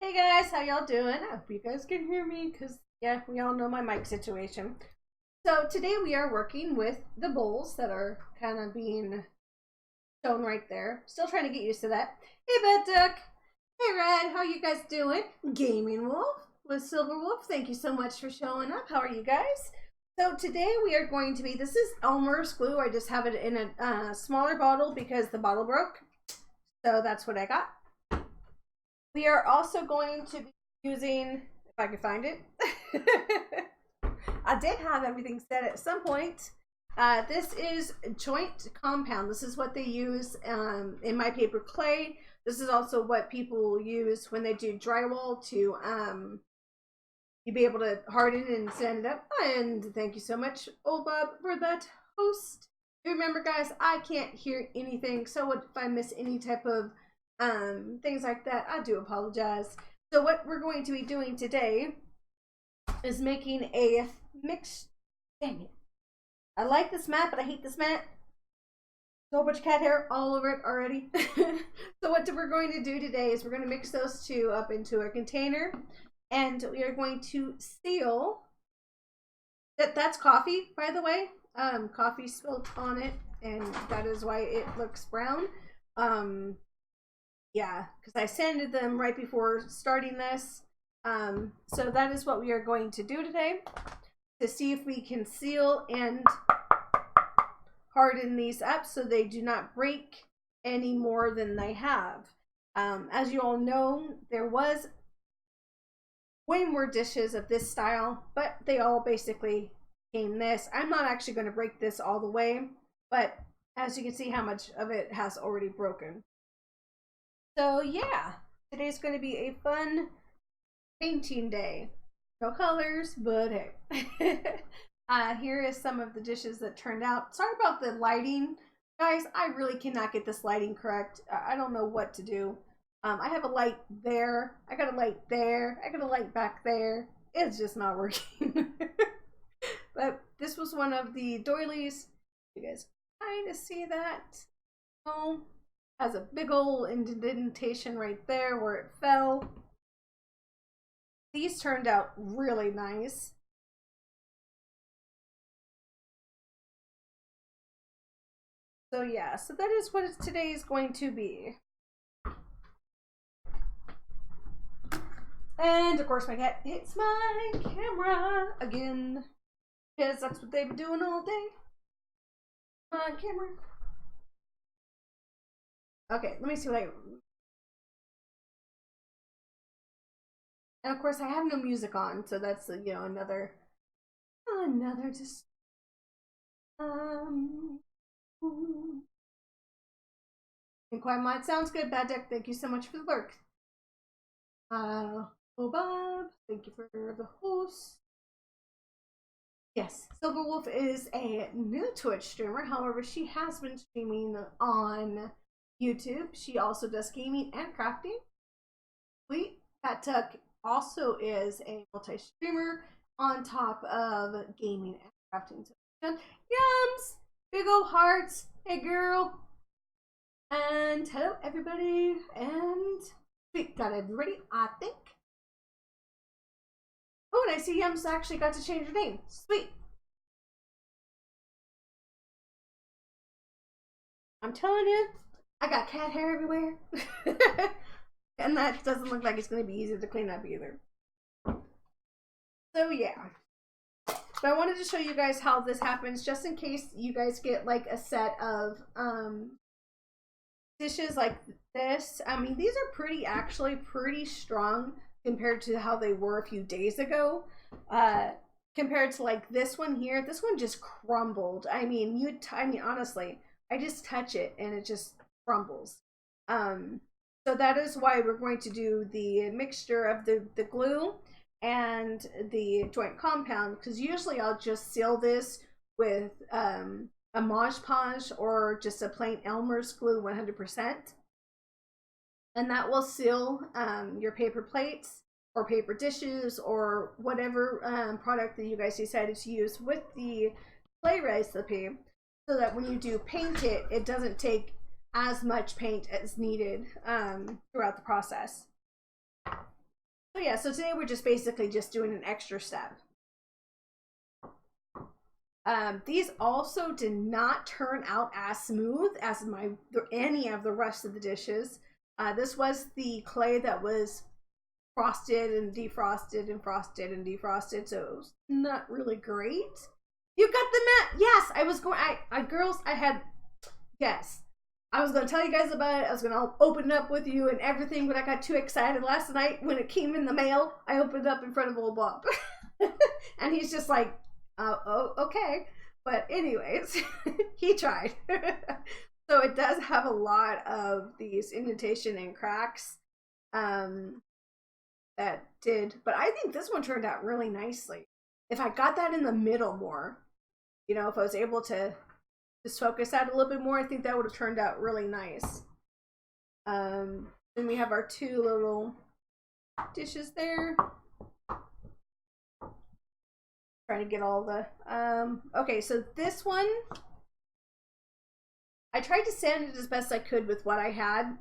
Hey guys, how y'all doing? I hope you guys can hear me because, yeah, we all know my mic situation. So today we are working with the bowls that are kind of being shown right there. Still trying to get used to that. Hey Bed Duck. Hey Red, how you guys doing? Gaming Wolf with Silver Wolf, thank you so much for showing up. How are you guys? So today we are going to be, this is Elmer's glue. I just have it in a smaller bottle because the bottle broke. So that's what I got. We are also going to be using, if I can find it. I did have everything set at some point. This is Joint Compound. This is what they use in my paper clay. This is also what people use when they do drywall to you be able to harden and sand it up. And thank you so much, old Bob, for that host. Remember, guys, I can't hear anything, so if I miss any type of things like that, I do apologize. So what we're going to be doing today is making a mix. Dang it. I like this mat, but I hate this mat. A whole bunch of cat hair all over it already. So what we're going to do today is we're going to mix those two up into a container, and we are going to seal that's coffee, by the way. Coffee spilled on it, and that is why it looks brown. Yeah, because I sanded them right before starting this. So that is what we are going to do today to see if we can seal and harden these up so they do not break any more than they have. As you all know, there was way more dishes of this style, but they all basically came this. I'm not actually going to break this all the way, but as you can see how much of it has already broken. So yeah, today's going to be a fun painting day. No colors, but hey. Here is some of the dishes that turned out. Sorry about the lighting. Guys, I really cannot get this lighting correct. I don't know what to do. I have a light there. I got a light there. I got a light back there. It's just not working. But this was one of the doilies. You guys kind of see that? Oh, has a big old indentation right there where it fell. These turned out really nice. So yeah, so that is what today is going to be. And of course my cat hits my camera again, because that's what they've been doing all day. My camera. Okay, let me see what I... And of course I have no music on, so that's, you know, another just... And Quiet Mind sounds good. Bad Deck, thank you so much for the lurk. Oh Bob, thank you for the host. Yes, Silver Wolf is a new Twitch streamer. However, she has been streaming on YouTube. She also does gaming and crafting. Sweet Fat Tuck also is a multi-streamer on top of gaming and crafting. Yums! Big ol' hearts. Hey girl. And hello everybody. And we got everybody, I think. Oh, and I see Yums actually got to change her name. Sweet. I'm telling you, I got cat hair everywhere. And that doesn't look like it's going to be easy to clean up either. So yeah. But I wanted to show you guys how this happens, just in case you guys get like a set of dishes like this. I mean, these are actually pretty strong compared to how they were a few days ago. Compared to like this one here, this one just crumbled. I mean, honestly, I just touch it and it just crumbles. So that is why we're going to do the mixture of the glue and the joint compound, because usually I'll just seal this with a Mod Podge or just a plain Elmer's glue 100%. And that will seal your paper plates or paper dishes or whatever product that you guys decided to use with the clay recipe, so that when you do paint it, it doesn't take as much paint as needed throughout the process. So yeah, so today we're just basically just doing an extra step. These also did not turn out as smooth as any of the rest of the dishes. This was the clay that was frosted and defrosted and frosted and defrosted, so it was not really great. You got the mat? Yes, I was going. Girls, I had. Yes, I was going to tell you guys about it. I was going to open it up with you and everything, but I got too excited last night when it came in the mail. I opened it up in front of old Bob, and he's just like, "Oh, okay." But anyways, he tried. So it does have a lot of these indentation and cracks. That did, but I think this one turned out really nicely. If I got that in the middle more, you know, if I was able to just focus that a little bit more, I think that would have turned out really nice. Then we have our two little dishes there. Trying to get all the, okay, so this one, I tried to sand it as best I could with what I had.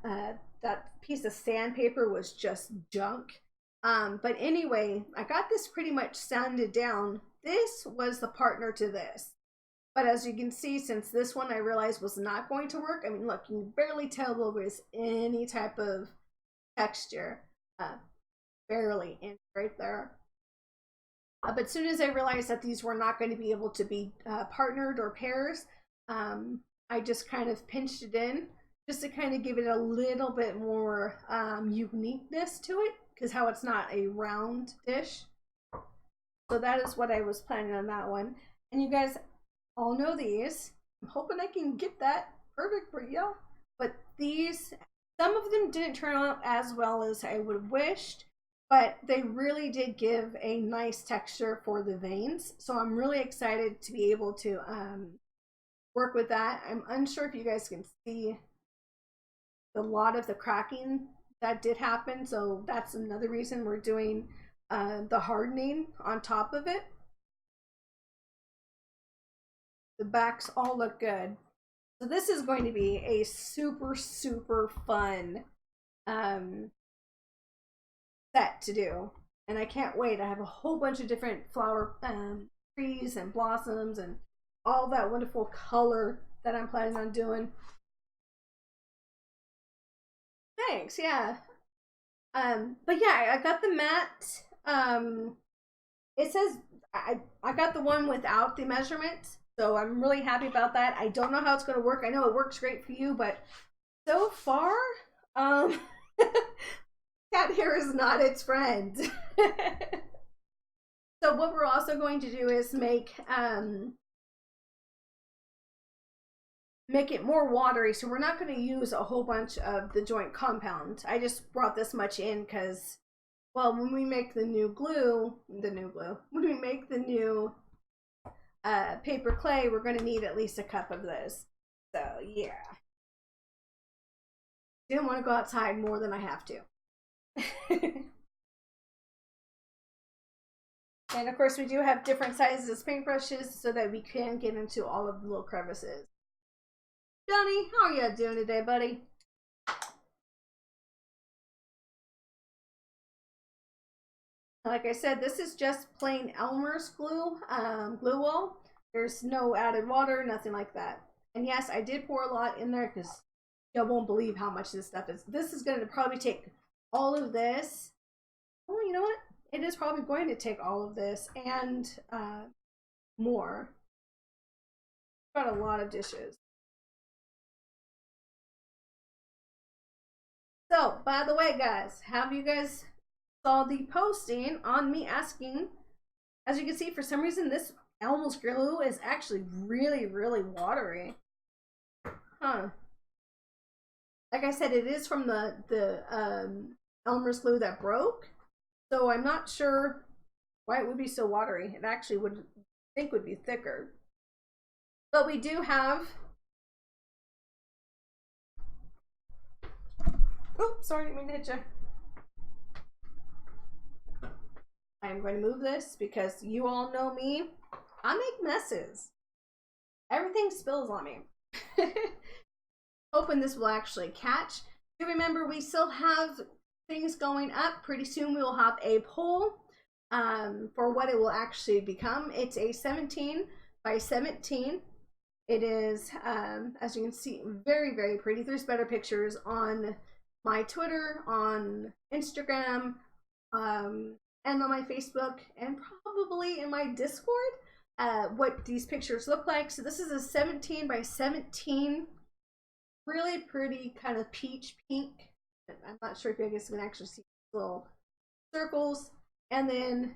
That piece of sandpaper was just junk. But anyway, I got this pretty much sanded down. This was the partner to this. But as you can see, since this one I realized was not going to work, I mean, look, you can barely tell there was any type of texture. Barely in right there. But as soon as I realized that these were not going to be able to be partnered or pairs, I just kind of pinched it in just to kind of give it a little bit more uniqueness to it, because how it's not a round dish. So that is what I was planning on that one. And you guys all know these. I'm hoping I can get that perfect for you. But these, some of them didn't turn out as well as I would have wished, but they really did give a nice texture for the veins. So I'm really excited to be able to work with that. I'm unsure if you guys can see a lot of the cracking that did happen, so that's another reason we're doing the hardening on top of it. The backs all look good. So this is going to be a super fun set to do, and I can't wait. I have a whole bunch of different flower trees and blossoms and all that wonderful color that I'm planning on doing. Thanks, yeah. But yeah, I got the mat. It says I got the one without the measurement, so I'm really happy about that. I don't know how it's going to work. I know it works great for you, but so far, cat hair is not its friend. So what we're also going to do is make it more watery, so we're not going to use a whole bunch of the joint compound. I just brought this much in because, well, when we make the new glue, when we make the new paper clay, we're going to need at least a cup of this. So yeah, didn't want to go outside more than I have to. And of course we do have different sizes of paintbrushes so that we can get into all of the little crevices. Johnny, how are you doing today, buddy? Like I said, this is just plain Elmer's glue, glue wall. There's no added water, nothing like that. And yes, I did pour a lot in there because y'all won't believe how much this stuff is. This is going to probably take all of this. Well, you know what? It is probably going to take all of this and more. Got a lot of dishes. So, by the way, guys, have you guys saw the posting on me asking? As you can see, for some reason, this Elmer's glue is actually really watery. Huh. Like I said, it is from the Elmer's glue that broke. So I'm not sure why it would be so watery. It actually would think would be thicker. But we do have, oops, sorry, I didn't mean to hit you. I'm going to move this because you all know me. I make messes. Everything spills on me. Hoping this will actually catch. Do remember we still have things going up. Pretty soon we will have a poll for what it will actually become. It's a 17 by 17. It is, as you can see, very, very pretty. There's better pictures on my Twitter, on Instagram, and on my Facebook, and probably in my Discord, what these pictures look like. So this is a 17 by 17, really pretty kind of peach pink. I'm not sure if you guys can actually see little circles. And then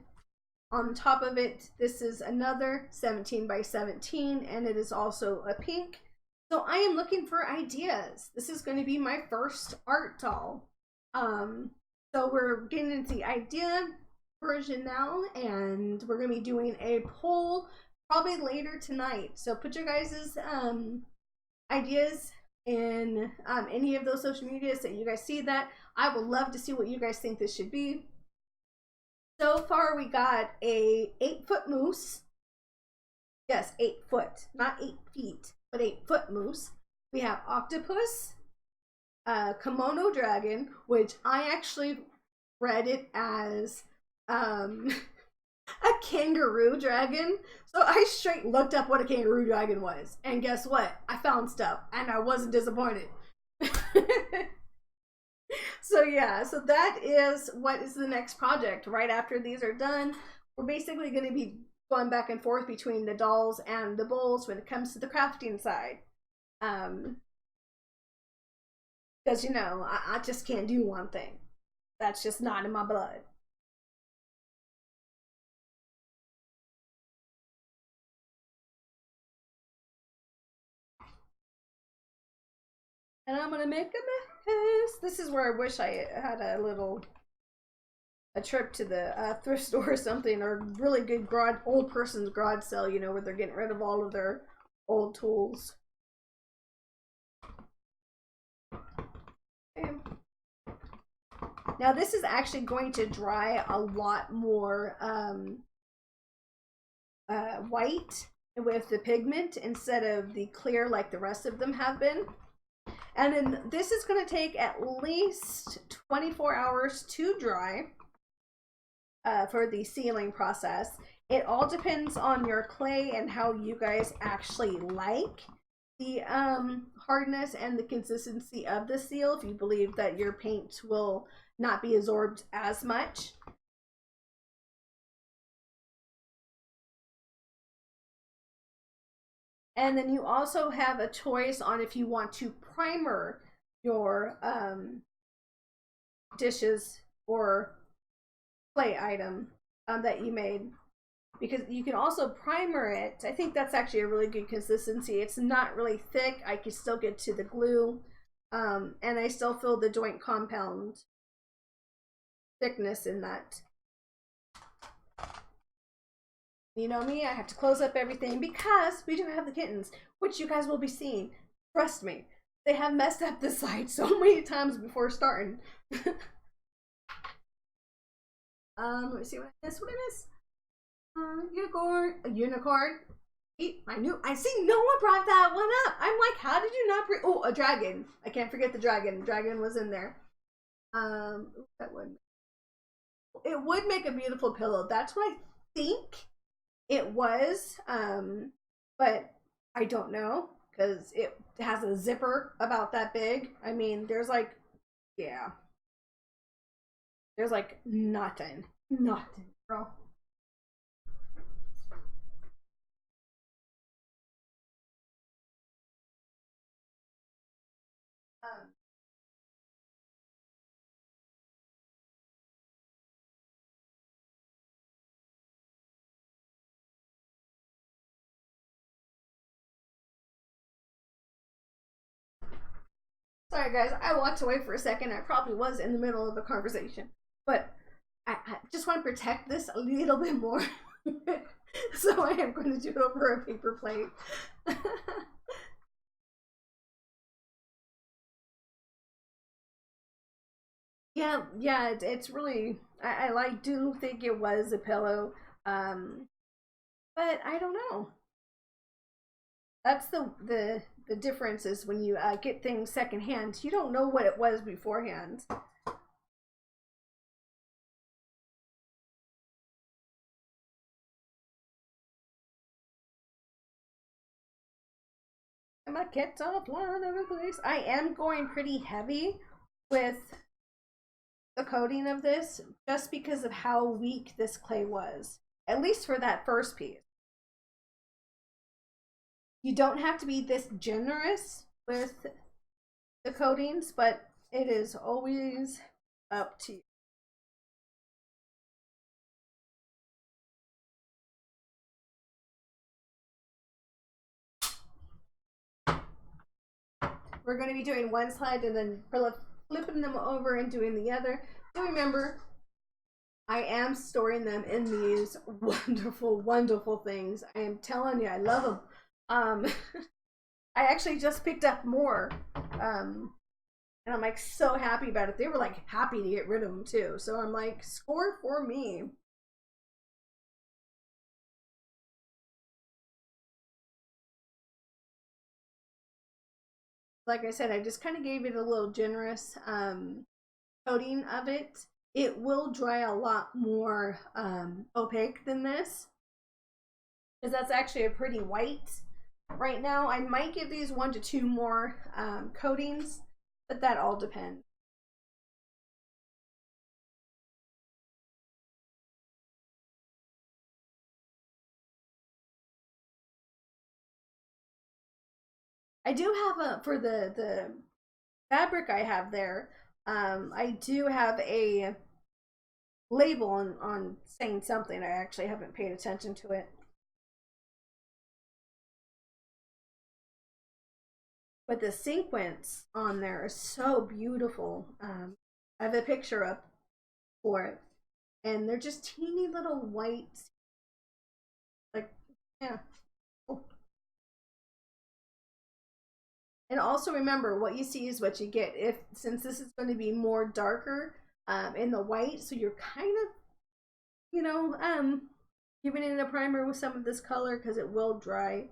on top of it, this is another 17 by 17, and it is also a pink. So I am looking for ideas. This is going to be my first art doll. So we're getting into the idea version now, and we're going to be doing a poll probably later tonight. So put your guys' ideas in any of those social medias that you guys see that. I would love to see what you guys think this should be. So far we got a 8-foot moose. Yes, 8 foot, not 8 feet, but 8-foot moose. We have octopus, kimono dragon, which I actually read it as a kangaroo dragon. So I straight looked up what a kangaroo dragon was, and guess what? I found stuff, and I wasn't disappointed. So yeah, so that is what is the next project. Right after these are done, we're basically going to be going back and forth between the dolls and the bowls when it comes to the crafting side. Because, you know, I just can't do one thing. That's just not in my blood. And I'm gonna make a mess. This is where I wish I had a trip to the thrift store or something, or really good old person's garage sale, you know, where they're getting rid of all of their old tools. Okay. Now this is actually going to dry a lot more white with the pigment instead of the clear like the rest of them have been. And then this is going to take at least 24 hours to dry for the sealing process. It all depends on your clay and how you guys actually like the hardness and the consistency of the seal, if you believe that your paint will not be absorbed as much. And then you also have a choice on if you want to primer your dishes or clay item that you made, because you can also primer it. I think that's actually a really good consistency. It's not really thick. I can still get to the glue, and I still feel the joint compound thickness in that. You know me, I have to close up everything because we do have the kittens, which you guys will be seeing. Trust me, they have messed up the site so many times before starting. Let me see what I miss. What I miss? Unicorn. A unicorn. I see no one brought that one up. I'm like, how did you not bring? Oh, a dragon. I can't forget the dragon. Dragon was in there. That would. It would make a beautiful pillow. That's what I think it was, but I don't know because it has a zipper about that big. I mean, there's like, yeah, there's like nothing, girl. Sorry, guys. I walked away for a second. I probably was in the middle of a conversation, but I just want to protect this a little bit more. So I am going to do it over a paper plate. Yeah, it's really, I like do think it was a pillow, but I don't know. That's the difference is when you get things secondhand, you don't know what it was beforehand. And my cat's all flying over the place. I am going pretty heavy with the coating of this just because of how weak this clay was, at least for that first piece. You don't have to be this generous with the coatings, but it is always up to you. We're going to be doing one slide and then flipping them over and doing the other. So remember, I am storing them in these wonderful, wonderful things. I am telling you, I love them. I actually just picked up more. And I'm like so happy about it. They were like happy to get rid of them too. So I'm like, score for me. Like I said, I just kind of gave it a little generous coating of it. It will dry a lot more opaque than this, because that's actually a pretty white right now. I might give these 1 to 2 more coatings, but that all depends. I do have for the fabric I have there, I do have a label on saying something. I actually haven't paid attention to it. But the sequence on there is so beautiful. I have a picture up for it. And they're just teeny little white, like, yeah. And also remember, what you see is what you get. Since this is going to be more darker in the white, so you're kind of, giving it a primer with some of this color because it will dry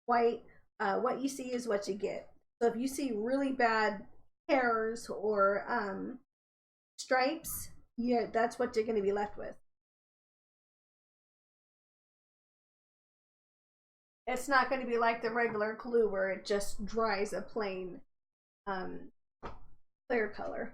white. What you see is what you get. So if you see really bad hairs or stripes, yeah, that's what you're going to be left with. It's not going to be like the regular glue where it just dries a plain clear color.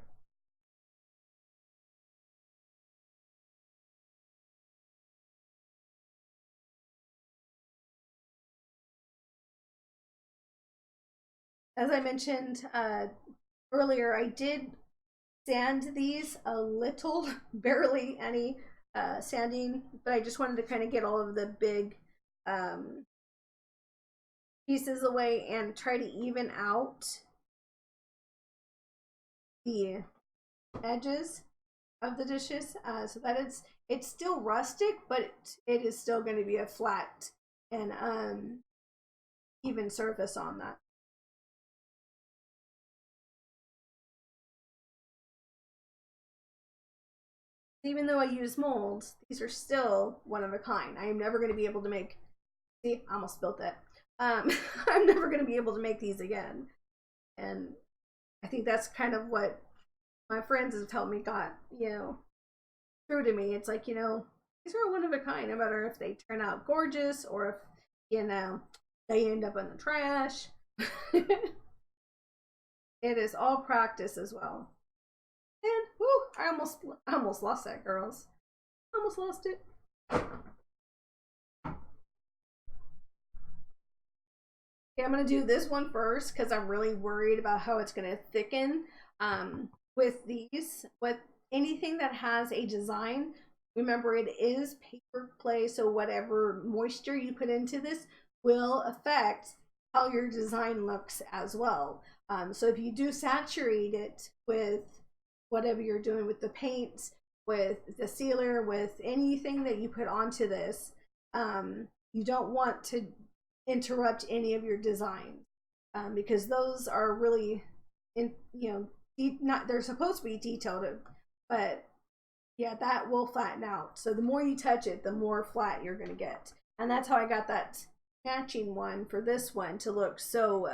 As I mentioned earlier, I did sand these a little, barely any sanding, but I just wanted to kind of get all of the big pieces away and try to even out the edges of the dishes so that it's still rustic, but it is still going to be a flat and even surface on that. Even though I use molds, these are still one of a kind. I am never going to be able to make, see, I almost spilled that. I'm never going to be able to make these again. And I think that's kind of what my friends have told me got, true to me. It's like, these are one of a kind, no matter if they turn out gorgeous or if, they end up in the trash. It is all practice as well. And whoo, I almost lost that, girls. Almost lost it. Okay, I'm gonna do this one first because I'm really worried about how it's gonna thicken. With these, with anything that has a design, remember it is paper clay, so whatever moisture you put into this will affect how your design looks as well. So if you do saturate it with whatever you're doing with the paint, with the sealer, with anything that you put onto this, you don't want to interrupt any of your designs because those are really, not, they're supposed to be detailed, but yeah, that will flatten out. So the more you touch it, the more flat you're going to get. And that's how I got that matching one for this one to look so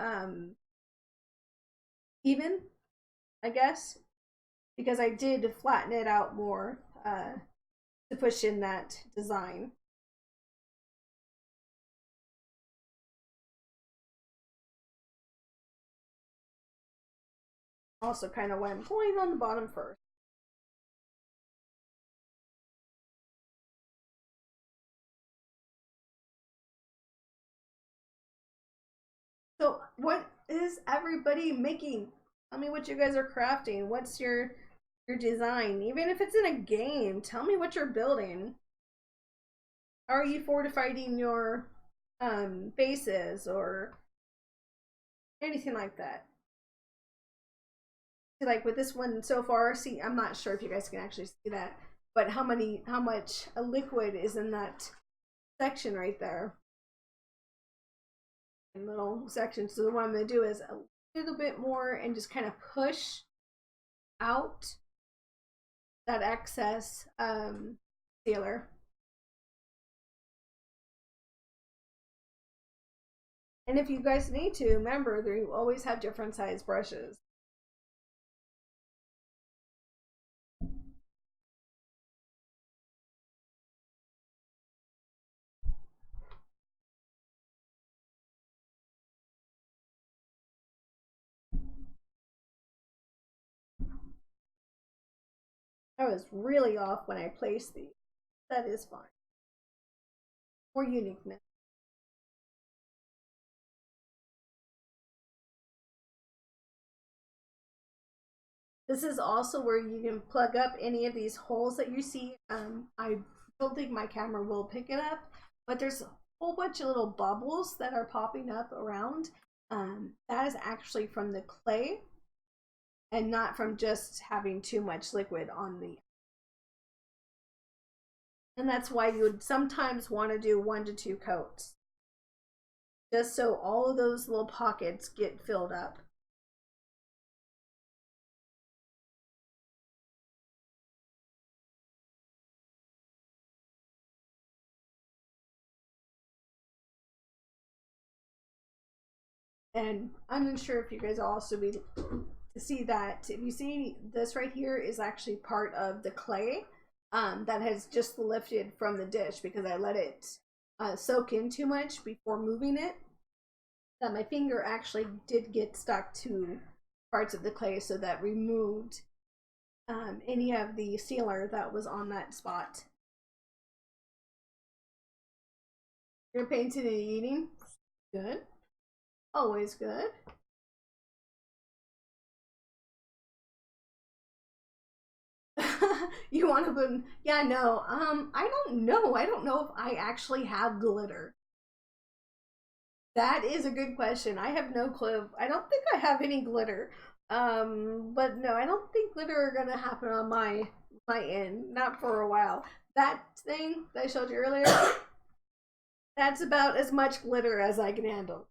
even, I guess, because I did flatten it out more to push in that design. Also kind of why I'm going on the bottom first. So what is everybody making? Tell me what you guys are crafting. What's your design? Even if it's in a game, tell me what you're building. Are you fortifying your bases or anything like that? Like with this one so far, see, I'm not sure if you guys can actually see that, but how much a liquid is in that section right there. Little section. So what I'm going to do is a little bit more and just kind of push out that excess sealer. And if you guys need to, remember that you always have different size brushes. I was really off when I placed these. That is fine. More uniqueness. This is also where you can plug up any of these holes that you see. I don't think my camera will pick it up, but there's a whole bunch of little bubbles that are popping up around. That is actually from the clay and not from just having too much liquid on the. And that's why you would sometimes want to do 1 to 2 coats, just so all of those little pockets get filled up. And I'm unsure if you guys also be to see that. If you see this right here is actually part of the clay that has just lifted from the dish because I let it soak in too much before moving it. That my finger actually did get stuck to parts of the clay, so that removed any of the sealer that was on that spot. You're painting and eating? Good. Always good. You want to put? Yeah, no. I don't know. I don't know if I actually have glitter. That is a good question. I have no clue. I don't think I have any glitter. But no, I don't think glitter are gonna happen on my end. Not for a while. That thing that I showed you earlier, that's about as much glitter as I can handle.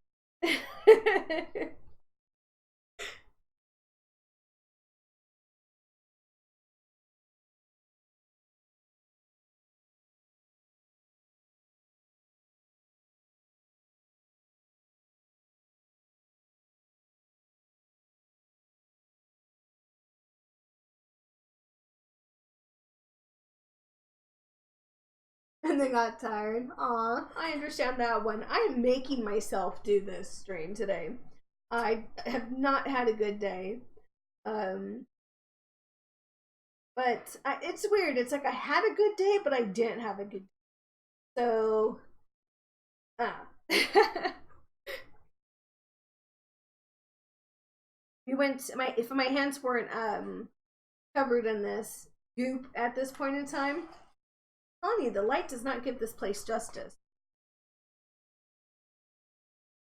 And they got tired. Aw, I understand that one. I am making myself do this stream today. I have not had a good day. Um, but it's weird. It's like I had a good day, but I didn't have a good day. So, ah. We went, if my hands weren't covered in this goop at this point in time, I'm telling you, the light does not give this place justice.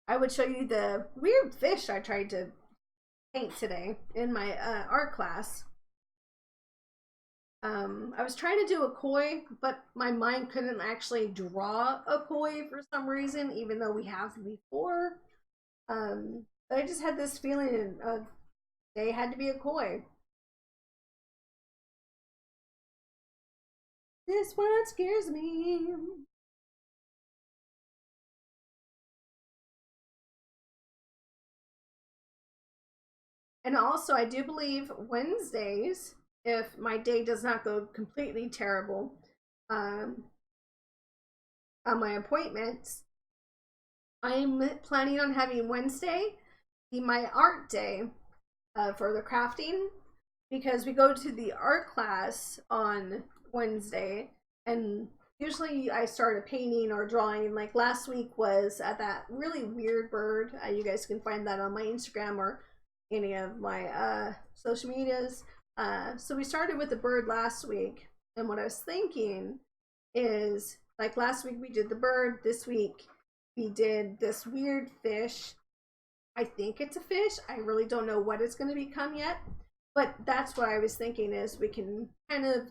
I would show you the weird fish I tried to paint today in my art class. I was trying to do a koi, but my mind couldn't actually draw a koi for some reason, even though we have before. But I just had this feeling of they had to be a koi. This one scares me. And also, I do believe Wednesdays, if my day does not go completely terrible, on my appointments, I'm planning on having Wednesday be my art day. for the crafting, because we go to the art class on Wednesday, and usually I start a painting or drawing. Like last week was at that really weird bird. You guys can find that on my Instagram or any of my social medias. So we started with the bird last week, and what I was thinking is, like last week we did the bird, this week we did this weird fish. I think it's a fish. I really don't know what it's going to become yet, but that's what I was thinking, is we can kind of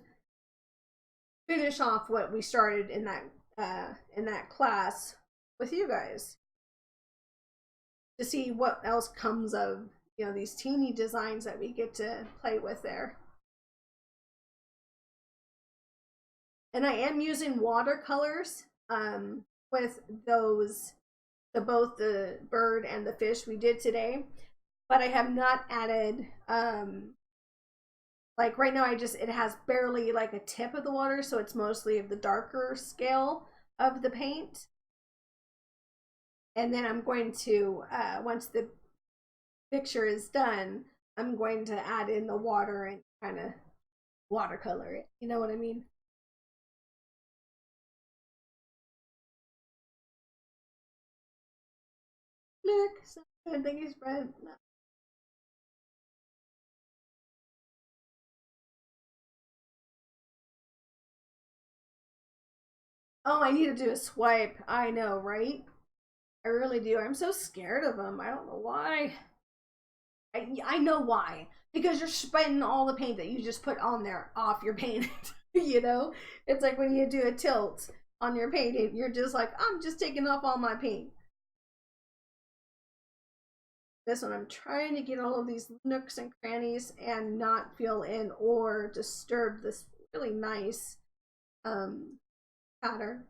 finish off what we started in that class with you guys, to see what else comes of, you know, these teeny designs that we get to play with there. And I am using watercolors with those, both the bird and the fish we did today, but I have not added like right now it has barely like a tip of the water, so it's mostly of the darker scale of the paint. And then I'm going to once the picture is done, I'm going to add in the water and kind of watercolor it, you know what I mean? Look, so I think he's spread. Oh, I need to do a swipe. I know, right? I really do. I'm so scared of them. I don't know why. I know why. Because you're spreading all the paint that you just put on there off your paint. You know? It's like when you do a tilt on your painting, you're just like, I'm just taking off all my paint. This one, I'm trying to get all of these nooks and crannies and not fill in or disturb this really nice pattern.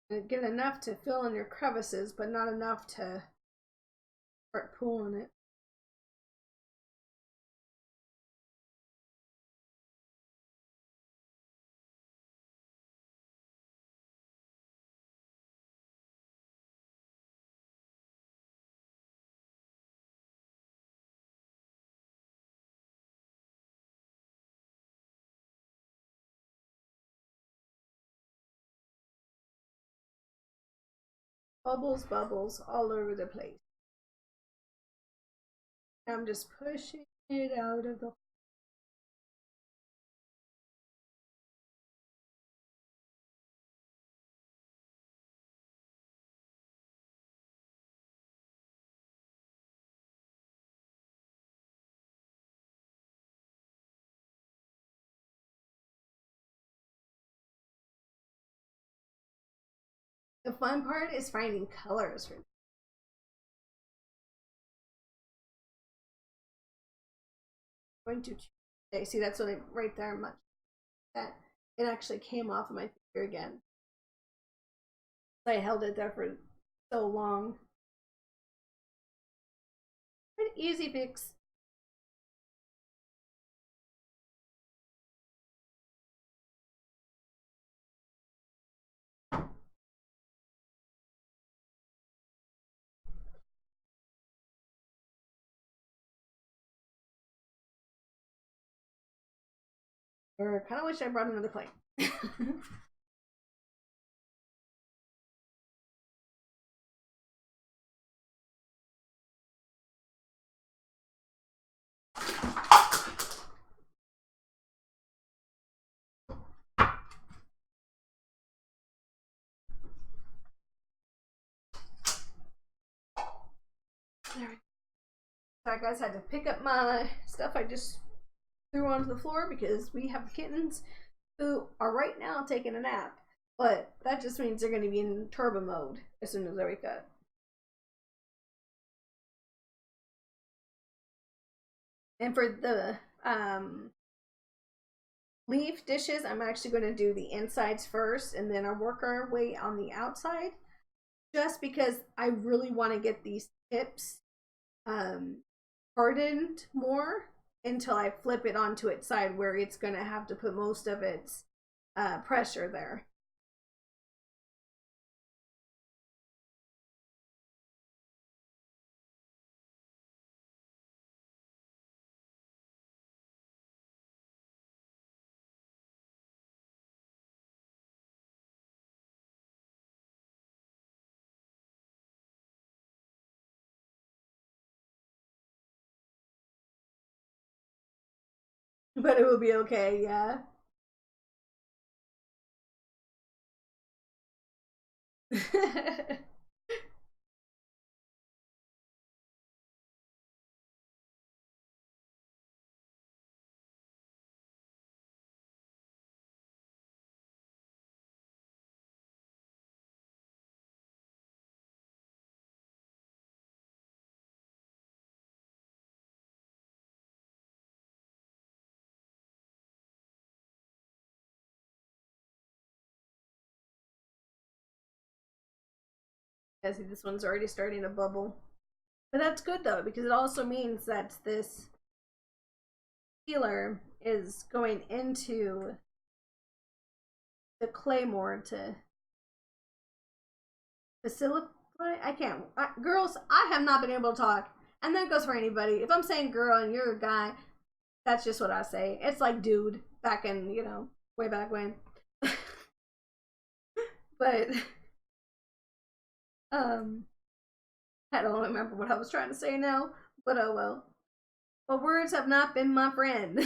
And get enough to fill in your crevices, but not enough to start pulling it. Bubbles, bubbles all over the place. I'm just pushing it out of the. The fun part is finding colors for going to Tuesday. See, that's what I right there. Much that it actually came off of my finger again. I held it there for so long. An easy fix. Or kind of wish I brought another plate. There. Sorry guys, I had to pick up my stuff I just threw onto the floor because we have kittens who are right now taking a nap. But that just means they're going to be in turbo mode as soon as I wake up. And for the leaf dishes, I'm actually going to do the insides first and then I'll work our way on the outside, just because I really want to get these tips hardened more until I flip it onto its side where it's going to have to put most of its pressure there. But it will be okay, yeah. Yeah, see, this one's already starting to bubble. But that's good though, because it also means that this sealer is going into the clay more to facilitate. I can't. Girls, I have not been able to talk. And that goes for anybody. If I'm saying girl and you're a guy, that's just what I say. It's like dude back in, way back when. But um I don't remember what I was trying to say now, but oh well. But words have not been my friend.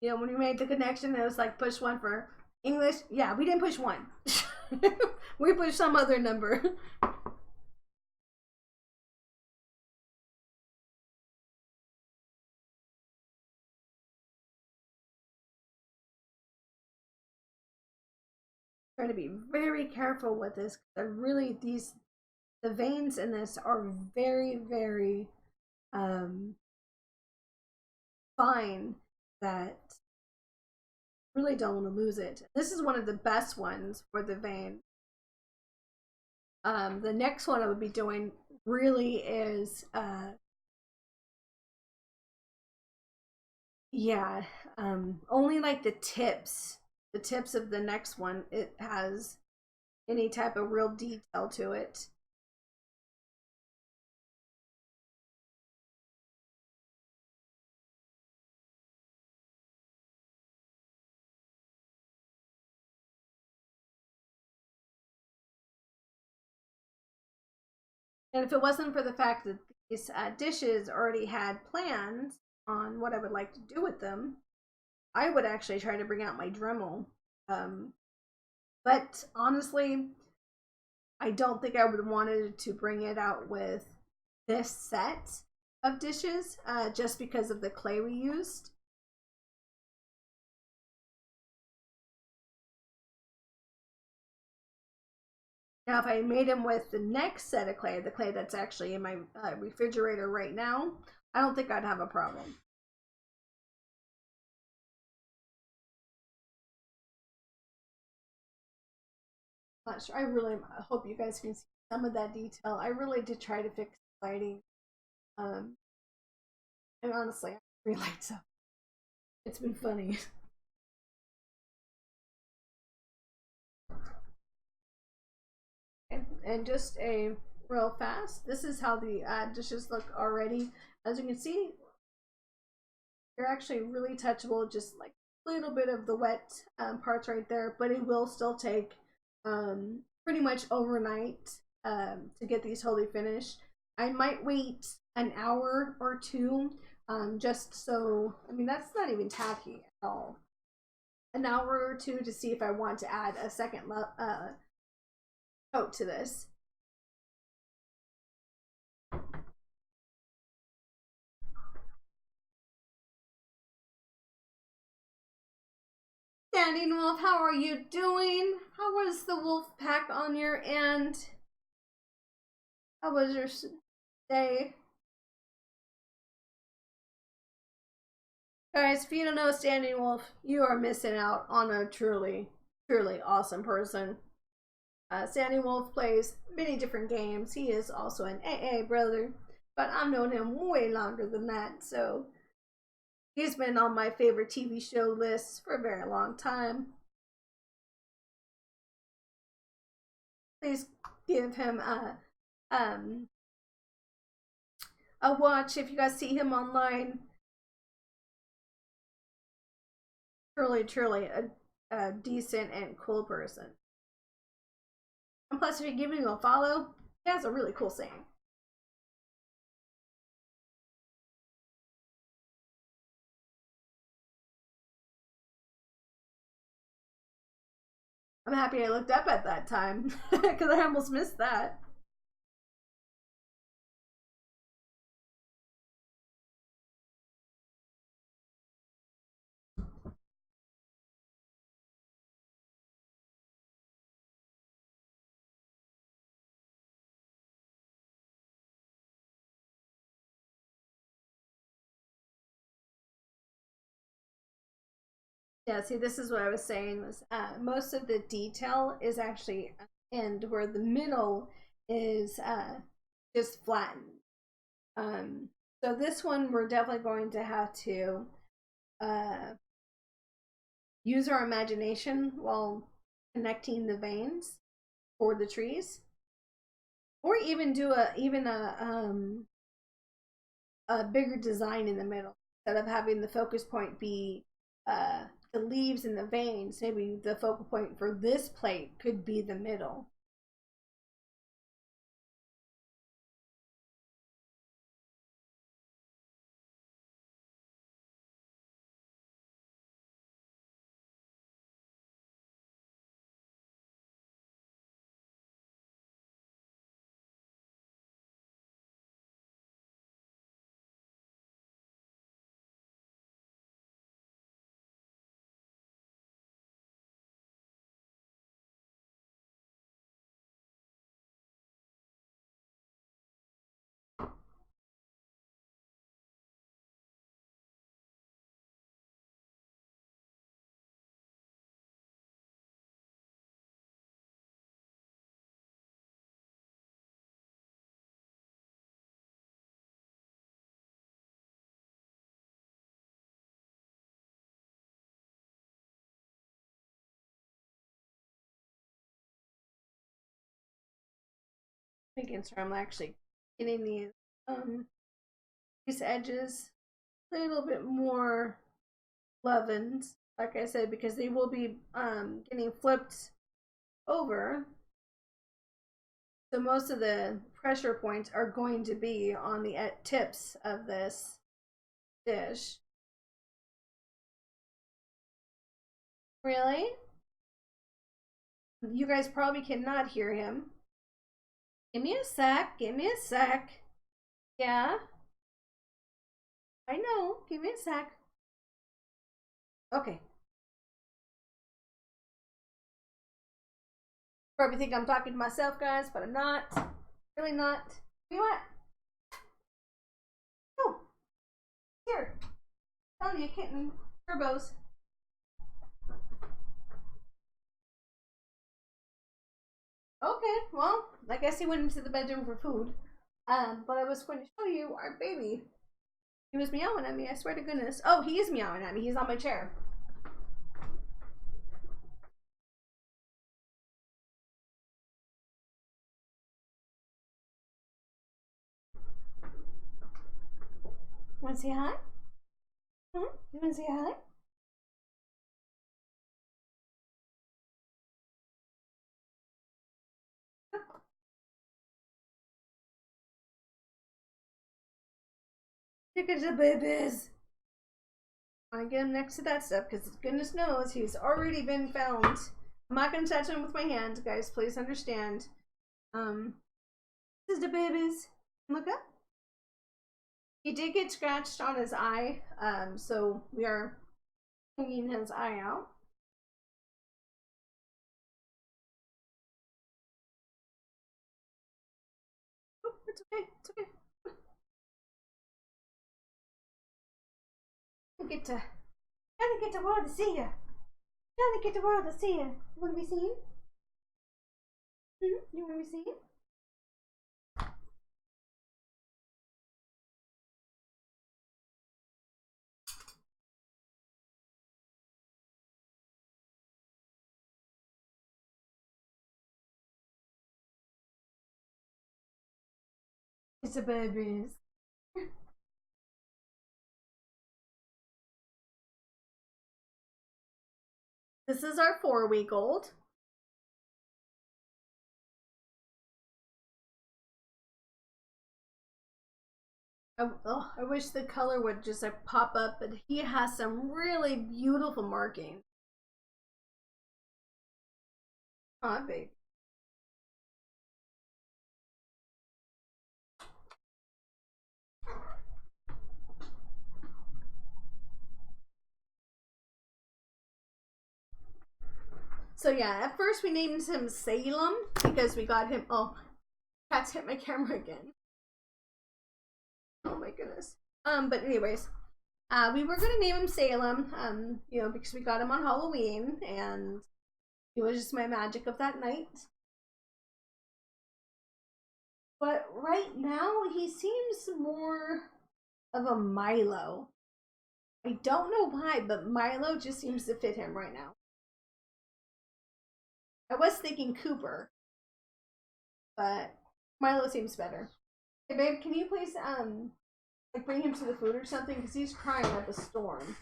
When we made the connection, it was like push one for English. Yeah, we didn't push one. We pushed some other number. Try to be very careful with this. They're really the veins in this are very, very fine that really don't want to lose it. This is one of the best ones for the vein. The next one I would be doing really is yeah, only like the tips of the next one, it has any type of real detail to it. And if it wasn't for the fact that these dishes already had plans on what I would like to do with them, I would actually try to bring out my Dremel. Um, but honestly, I don't think I would have wanted to bring it out with this set of dishes just because of the clay we used. Now, if I made them with the next set of clay, the clay that's actually in my refrigerator right now, I don't think I'd have a problem. Not sure. I really hope you guys can see some of that detail. I really did try to fix the lighting. Um, and honestly, I really liked so. It's been funny. And just a real fast. This is how the dishes look already. As you can see, they're actually really touchable. Just like a little bit of the wet parts right there, but it will still take pretty much overnight to get these totally finished. I might wait an hour or two just so, I mean, that's not even tacky at all. An hour or two to see if I want to add a second coat to this. Standing Wolf, how are you doing? How was the wolf pack on your end? How was your day? Guys, if you don't know Standing Wolf, you are missing out on a truly, truly awesome person. Standing Wolf plays many different games. He is also an AA brother, but I've known him way longer than that, so he's been on my favorite TV show lists for a very long time. Please give him a watch if you guys see him online. Truly, truly a decent and cool person. And plus, if you give him a follow, he has a really cool saying. I'm happy I looked up at that time because I almost missed that. Yeah, see, this is what I was saying was most of the detail is actually end where the middle is just flattened. So this one we're definitely going to have to uh, use our imagination while connecting the veins for the trees, or even do a bigger design in the middle instead of having the focus point be the leaves and the veins. Maybe the focal point for this plate could be the middle. Making sure I'm actually getting these edges a little bit more leavened, like I said, because they will be getting flipped over. So most of the pressure points are going to be on the tips of this dish. Really? You guys probably cannot hear him. Give me a sec. Give me a sec. Yeah? I know. Give me a sec. Okay. Probably think I'm talking to myself, guys, but I'm not. Really not. You know what? Oh, here. Tell you, kitten. Turbos. Okay, well, I guess he went into the bedroom for food. But I was going to show you our baby. He was meowing at me, I swear to goodness. Oh, he is meowing at me. He's on my chair. Want to say hi? You want to say hi? Look at the babies. I want to get him next to that stuff because goodness knows he's already been found. I'm not going to touch him with my hands, guys. Please understand. This is the babies. Look up. He did get scratched on his eye, so we are cleaning his eye out. It's okay. It's okay. You get to, gotta get the world to see you. Gotta get the world to see you. You want to be seen? You want to be seen? It's a baby. This is our 4-week-old. I wish the color would just like pop up, but he has some really beautiful markings. Aw, baby. So yeah, at first we named him Salem because we got him. Oh, cats hit my camera again. Oh my goodness. But anyways, we were gonna name him Salem. You know, because we got him on Halloween, and it was just my magic of that night. But right now, he seems more of a Milo. I don't know why, but Milo just seems to fit him right now. I was thinking Cooper, but Milo seems better. Hey babe, can you please like bring him to the food or something? Because he's crying up a storm.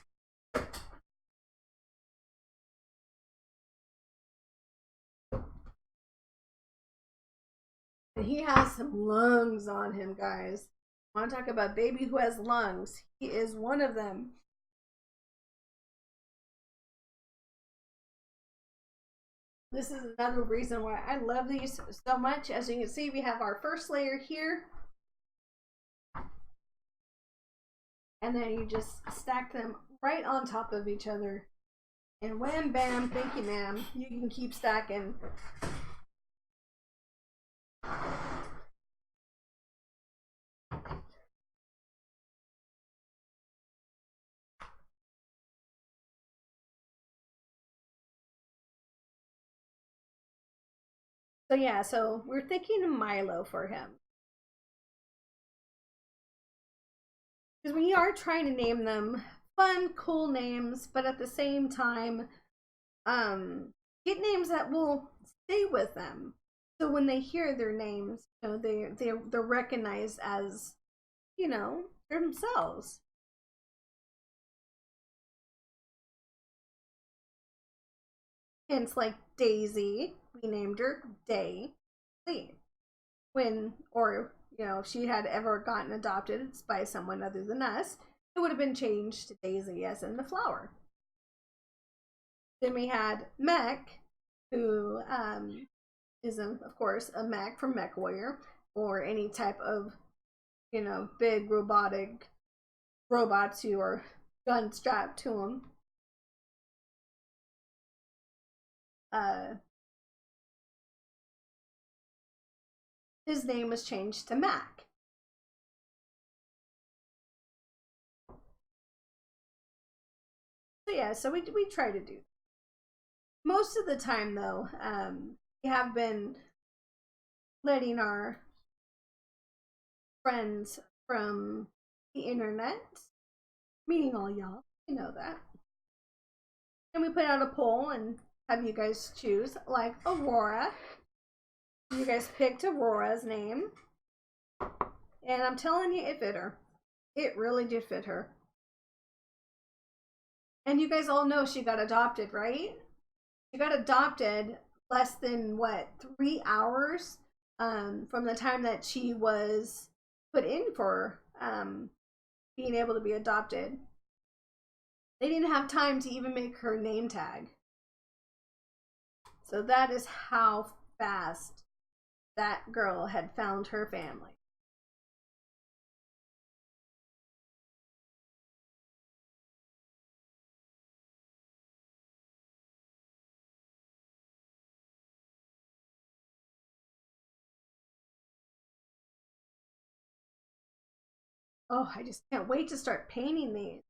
And he has some lungs on him, guys. I want to talk about baby who has lungs. He is one of them. This is another reason why I love these so much. As you can see, we have our first layer here. And then you just stack them right on top of each other. And wham bam, thank you ma'am. You can keep stacking. So yeah, so we're thinking of Milo for him. Because we are trying to name them fun, cool names, but at the same time, get names that will stay with them. So when they hear their names, you know, they're recognized as, you know, themselves. Hence, like Daisy, we named her Daisy. When, or you know, if she had ever gotten adopted by someone other than us, it would have been changed to Daisy, as in the flower. Then we had Mech, who is, of course, a mech from Mech Warrior, or any type of, you know, big robotic robots who are gun strapped to them. His name was changed to Mac. So yeah, so we try to do. Most of the time, though, we have been letting our friends from the internet, meaning all y'all, you know that. And we put out a poll and have you guys choose, like Aurora. You guys picked Aurora's name. And I'm telling you, it fit her. It really did fit her. And you guys all know she got adopted, right? She got adopted less than, what, 3 hours from the time that she was put in for being able to be adopted. They didn't have time to even make her name tag. So that is how fast that girl had found her family. Oh, I just can't wait to start painting these.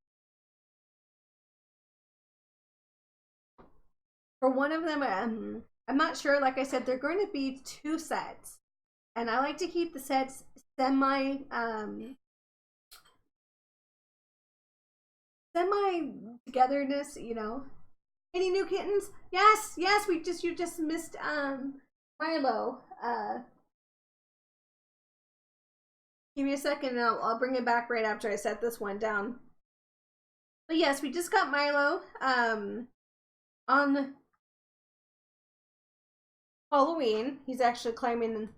For one of them, I'm not sure. Like I said, they're going to be 2 sets, and I like to keep the sets semi togetherness. You know, any new kittens? Yes, yes. You just missed Milo. Give me a second, and I'll bring it back right after I set this one down. But yes, we just got Milo on Halloween. He's actually climbing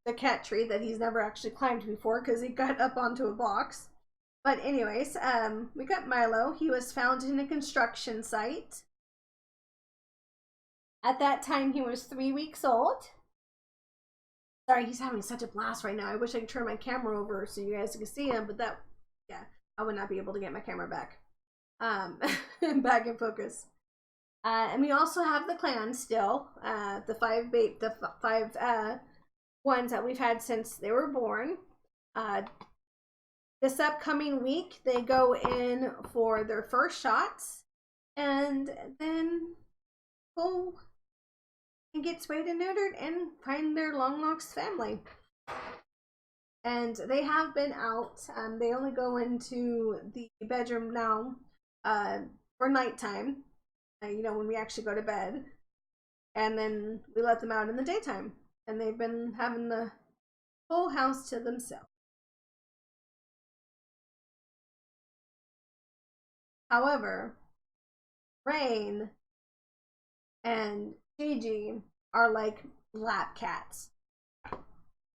the cat tree that he's never actually climbed before because he got up onto a box. But anyways, we got Milo. He was found in a construction site. At that time, he was 3 weeks old. Sorry, he's having such a blast right now. I wish I could turn my camera over so you guys could see him, but that, yeah, I would not be able to get my camera back. Back in focus. And we also have the clan still, the five ones that we've had since they were born. This upcoming week, they go in for their first shots, and then go and get spayed and neutered and find their long lost family. And they have been out. They only go into the bedroom now for nighttime, you know, when we actually go to bed. And then we let them out in the daytime. And they've been having the whole house to themselves. However, Rain and Gigi are like lap cats.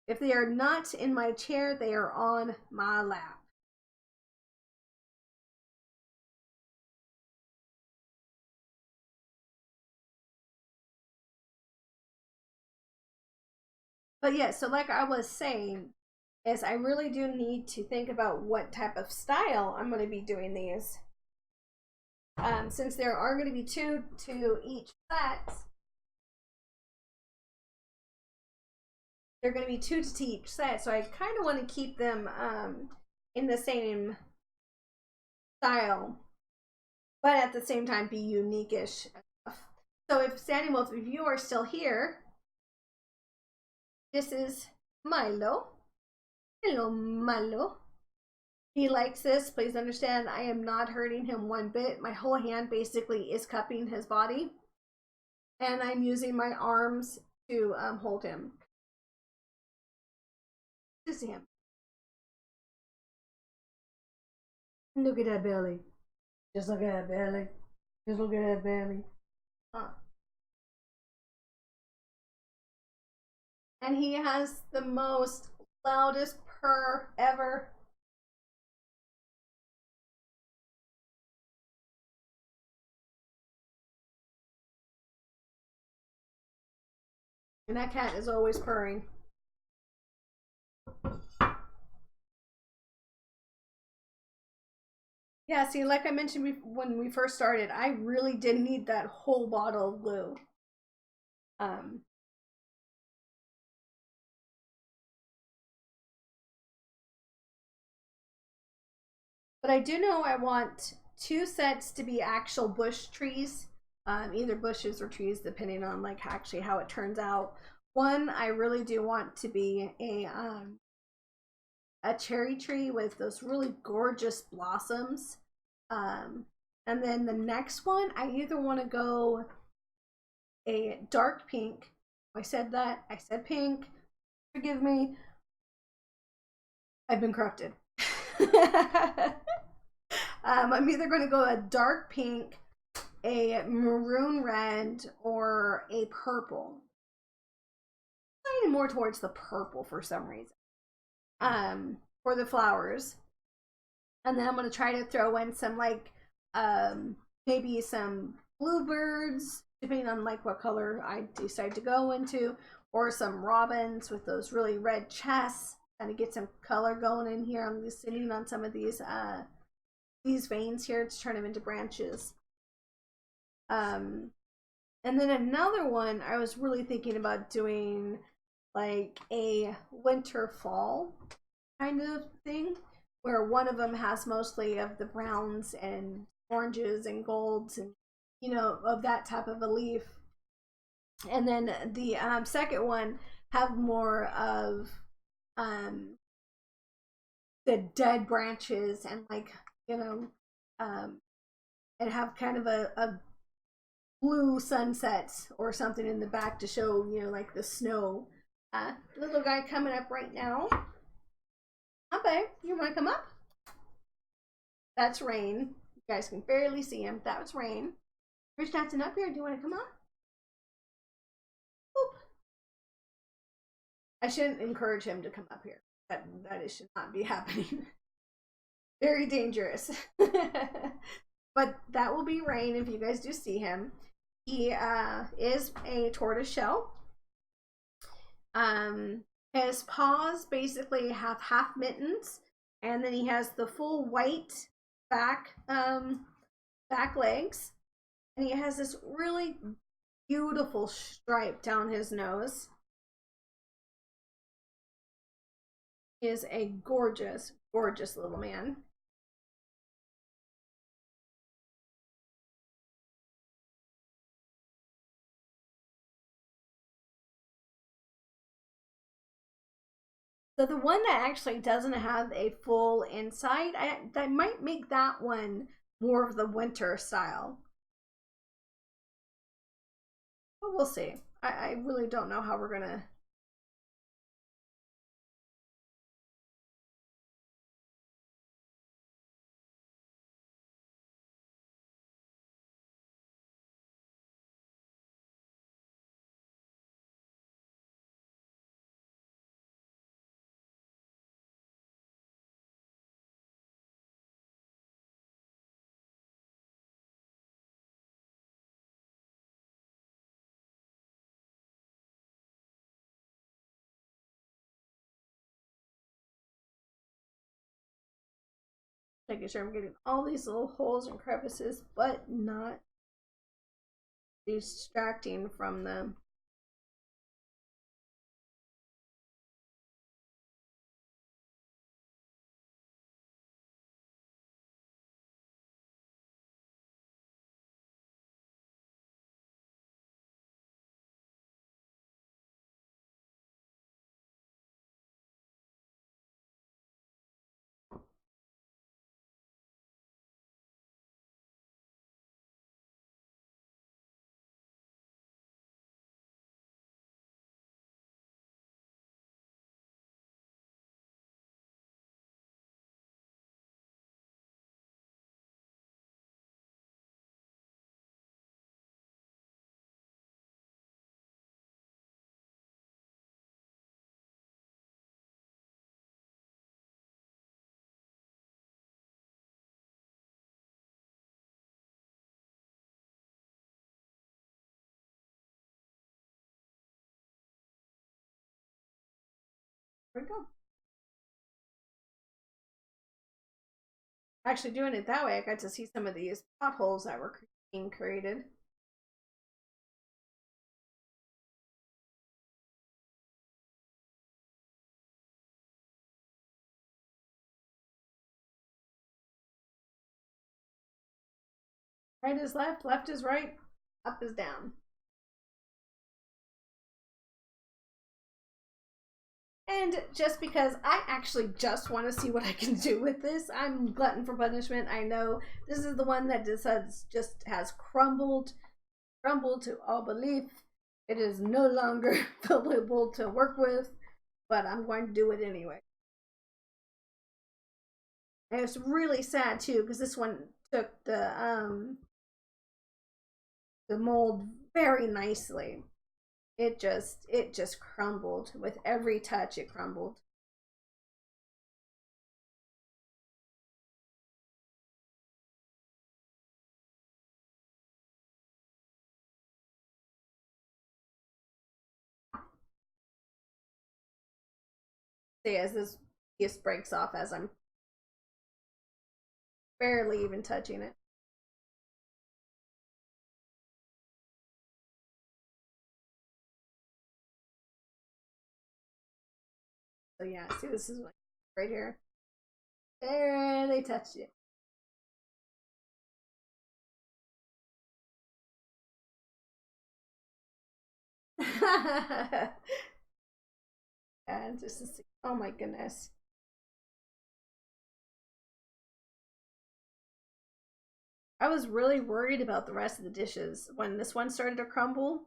If they are not in my chair, they are on my lap. But yeah, so like I was saying, is I really do need to think about what type of style I'm going to be doing these. Since there are going to be 2 to each set, they're going to be 2 to each set, so I kind of want to keep them in the same style, but at the same time be unique-ish. So if Sandy Wolf, if you are still here, this is Milo. Hello, Milo. He likes this. Please understand, I am not hurting him one bit. My whole hand basically is cupping his body, and I'm using my arms to hold him. Just him. Look at that belly. Just look at that belly. Just look at that belly. Huh. And he has the most loudest purr ever. And that cat is always purring. Yeah, see, like I mentioned when we first started, I really did need that whole bottle of glue. But I do know I want 2 sets to be actual bush trees, either bushes or trees, depending on like actually how it turns out. One I really do want to be a cherry tree with those really gorgeous blossoms. And then the next one, I either want to go a dark pink. I said that. I said pink. Forgive me. I've been corrupted. I'm either going to go a dark pink, a maroon red, or a purple. I'm leaning more towards the purple for some reason. For the flowers. And then I'm going to try to throw in some like maybe some bluebirds, depending on like what color I decide to go into, or some robins with those really red chests, kind of get some color going in here. I'm just sitting on some of these veins here to turn them into branches. And then another one I was really thinking about doing like a winter fall kind of thing, where one of them has mostly of the browns and oranges and golds and of that type of a leaf, and then the second one have more of the dead branches and like and have kind of a blue sunsets or something in the back to show like the snow. Little guy coming up right now. Hi, babe. You want to come up? That's Rain. You guys can barely see him. That was Rain. Rich Johnson up here. Do you want to come up? Boop. I shouldn't encourage him to come up here. That should not be happening. Very dangerous. But that will be Rain if you guys do see him. He is a tortoise shell. His paws basically have half mittens, and then he has the full white back legs, and he has this really beautiful stripe down his nose. He is a gorgeous, gorgeous little man. So the one that actually doesn't have a full inside, that might make that one more of the winter style. But we'll see. I really don't know how we're gonna. Making sure I'm getting all these little holes and crevices, but not distracting from them. There we go. Actually, doing it that way, I got to see some of these potholes that were being created. Right is left is right, up is down. And just because I actually just want to see what I can do with this, I'm glutton for punishment. I know this is the one that just has crumbled to all belief. It is no longer valuable to work with, but I'm going to do it anyway. And it's really sad too, because this one took the mold very nicely. It just crumbled with every touch. It crumbled. See, as this piece breaks off, as I'm barely even touching it. So yeah, see, this is like right here. Barely touched it. And just to see. Oh my goodness. I was really worried about the rest of the dishes when this one started to crumble.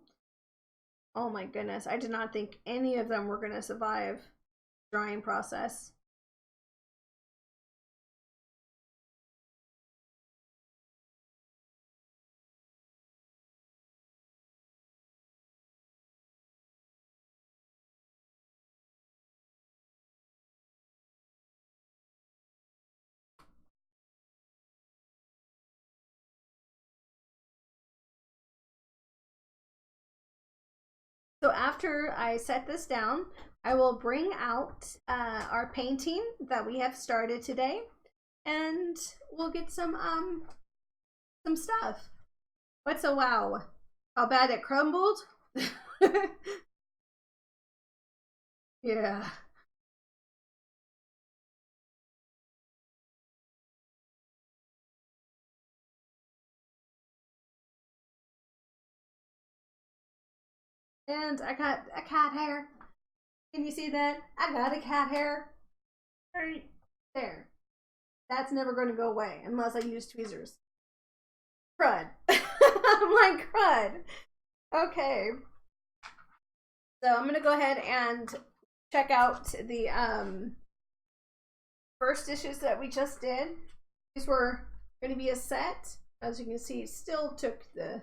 Oh my goodness. I did not think any of them were going to survive the drying process. So after I set this down, I will bring out our painting that we have started today, and we'll get some stuff. What's a wow? How bad it crumbled? Yeah. And I got a cat hair. Can you see that? I got a cat hair. Right there. That's never going to go away unless I use tweezers. Crud. I'm like, crud. Okay. So I'm going to go ahead and check out the first dishes that we just did. These were going to be a set. As you can see, still took the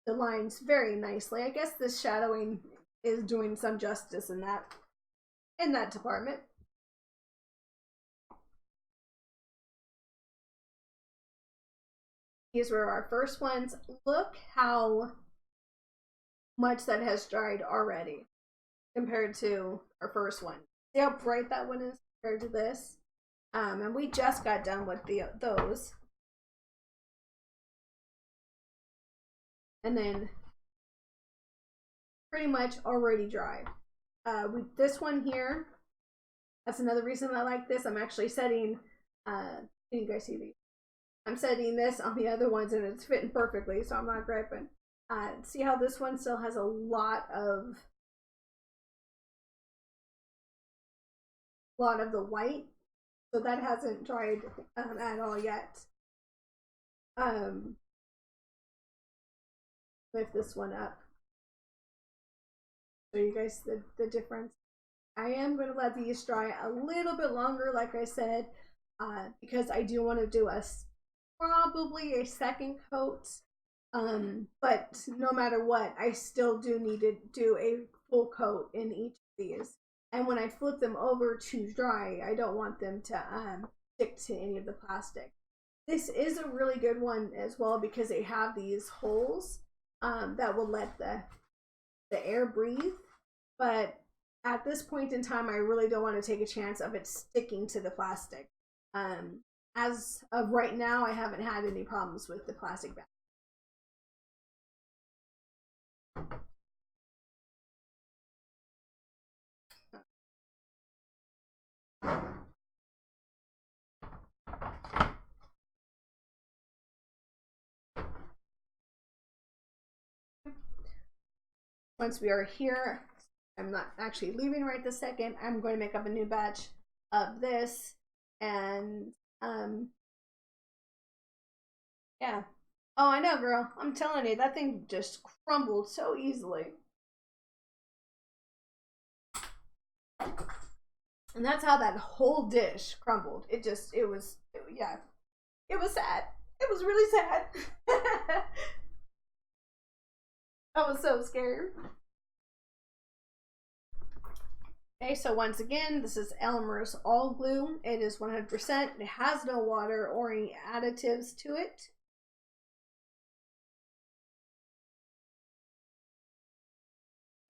lines very nicely. I guess this shadowing is doing some justice in that department. These were our first ones. Look how much that has dried already compared to our first one. See how bright that one is compared to this? And we just got done with those. And then pretty much already dry. This one here, that's another reason I like this. I'm actually setting, can you guys see these? I'm setting this on the other ones and it's fitting perfectly, so I'm not griping. See how this one still has a lot of the white, so that hasn't dried at all yet. Lift this one up, show you guys the difference. I am going to let these dry a little bit longer, like I said, because I do want to do probably a second coat. But no matter what, I still do need to do a full coat in each of these. And when I flip them over to dry, I don't want them to stick to any of the plastic. This is a really good one as well because they have these holes that will let the air breathe. But at this point in time, I really don't want to take a chance of it sticking to the plastic. As of right now, I haven't had any problems with the plastic bag. Once we are here, I'm not actually leaving right this second. I'm going to make up a new batch of this, and yeah. Oh, I know, girl. I'm telling you, that thing just crumbled so easily. And that's how that whole dish crumbled. Yeah. It was sad. It was really sad. I was so scared. Okay, so once again, this is Elmer's All-Glue. It is 100%. It has no water or any additives to it.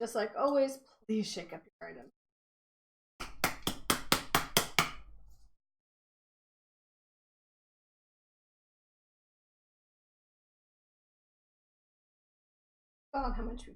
Just like always, please shake up your item. About how much we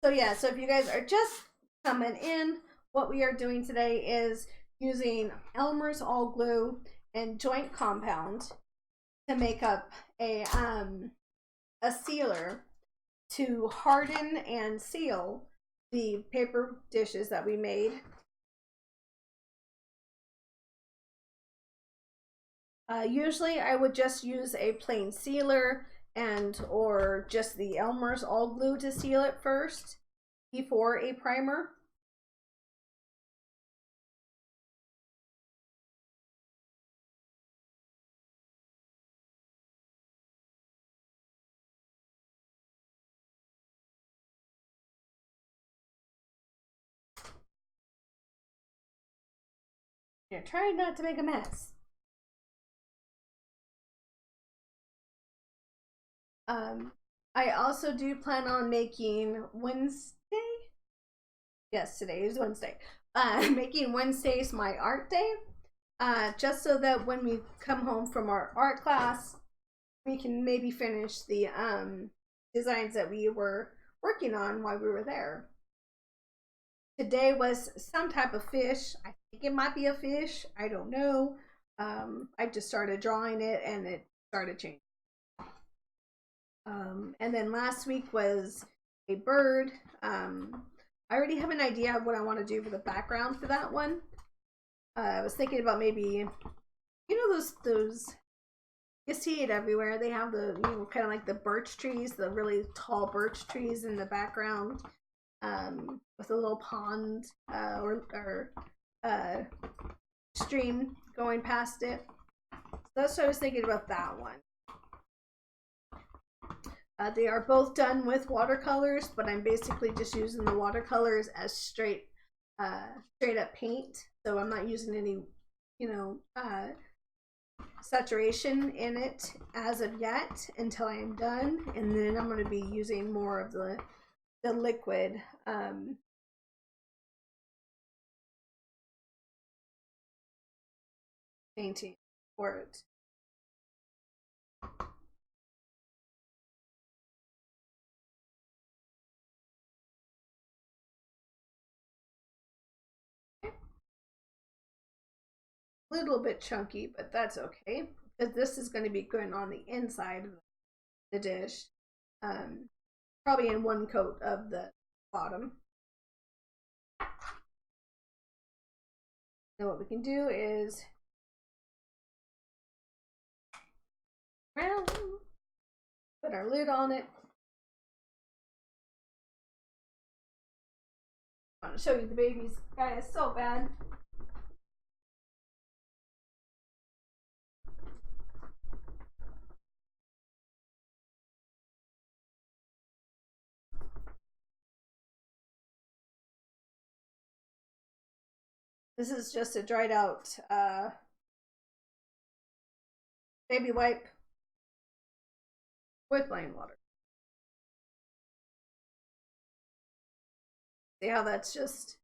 So yeah, so if you guys are just coming in, what we are doing today is using Elmer's All-Glue and Joint Compound to make up a sealer to harden and seal the paper dishes that we made. Usually I would just use a plain sealer and or just the Elmer's All-Glue to seal it first before a primer. Yeah, try not to make a mess. I also do plan on making Wednesday. Yes, today is Wednesday. Making Wednesdays my art day. Just so that when we come home from our art class, we can maybe finish the designs that we were working on while we were there. Today was some type of fish. I think it might be a fish. I don't know. I just started drawing it and it started changing. And then last week was a bird. I already have an idea of what I want to do for the background for that one. I was thinking about maybe, you know, those you see it everywhere. They have the, you know, kind of like the birch trees, the really tall birch trees in the background, with a little pond or stream going past it. So that's what I was thinking about that one. They are both done with watercolors, but I'm basically just using the watercolors as straight up paint. So I'm not using any, you know, saturation in it as of yet until I am done. And then I'm going to be using more of the liquid painting for it. A little bit chunky, but that's okay because this is going to be going on the inside of the dish, probably in one coat of the bottom. Now what we can do is put our lid on it. I want to show you the babies, guys, so bad. This is just a dried out baby wipe with plain water. See how that's just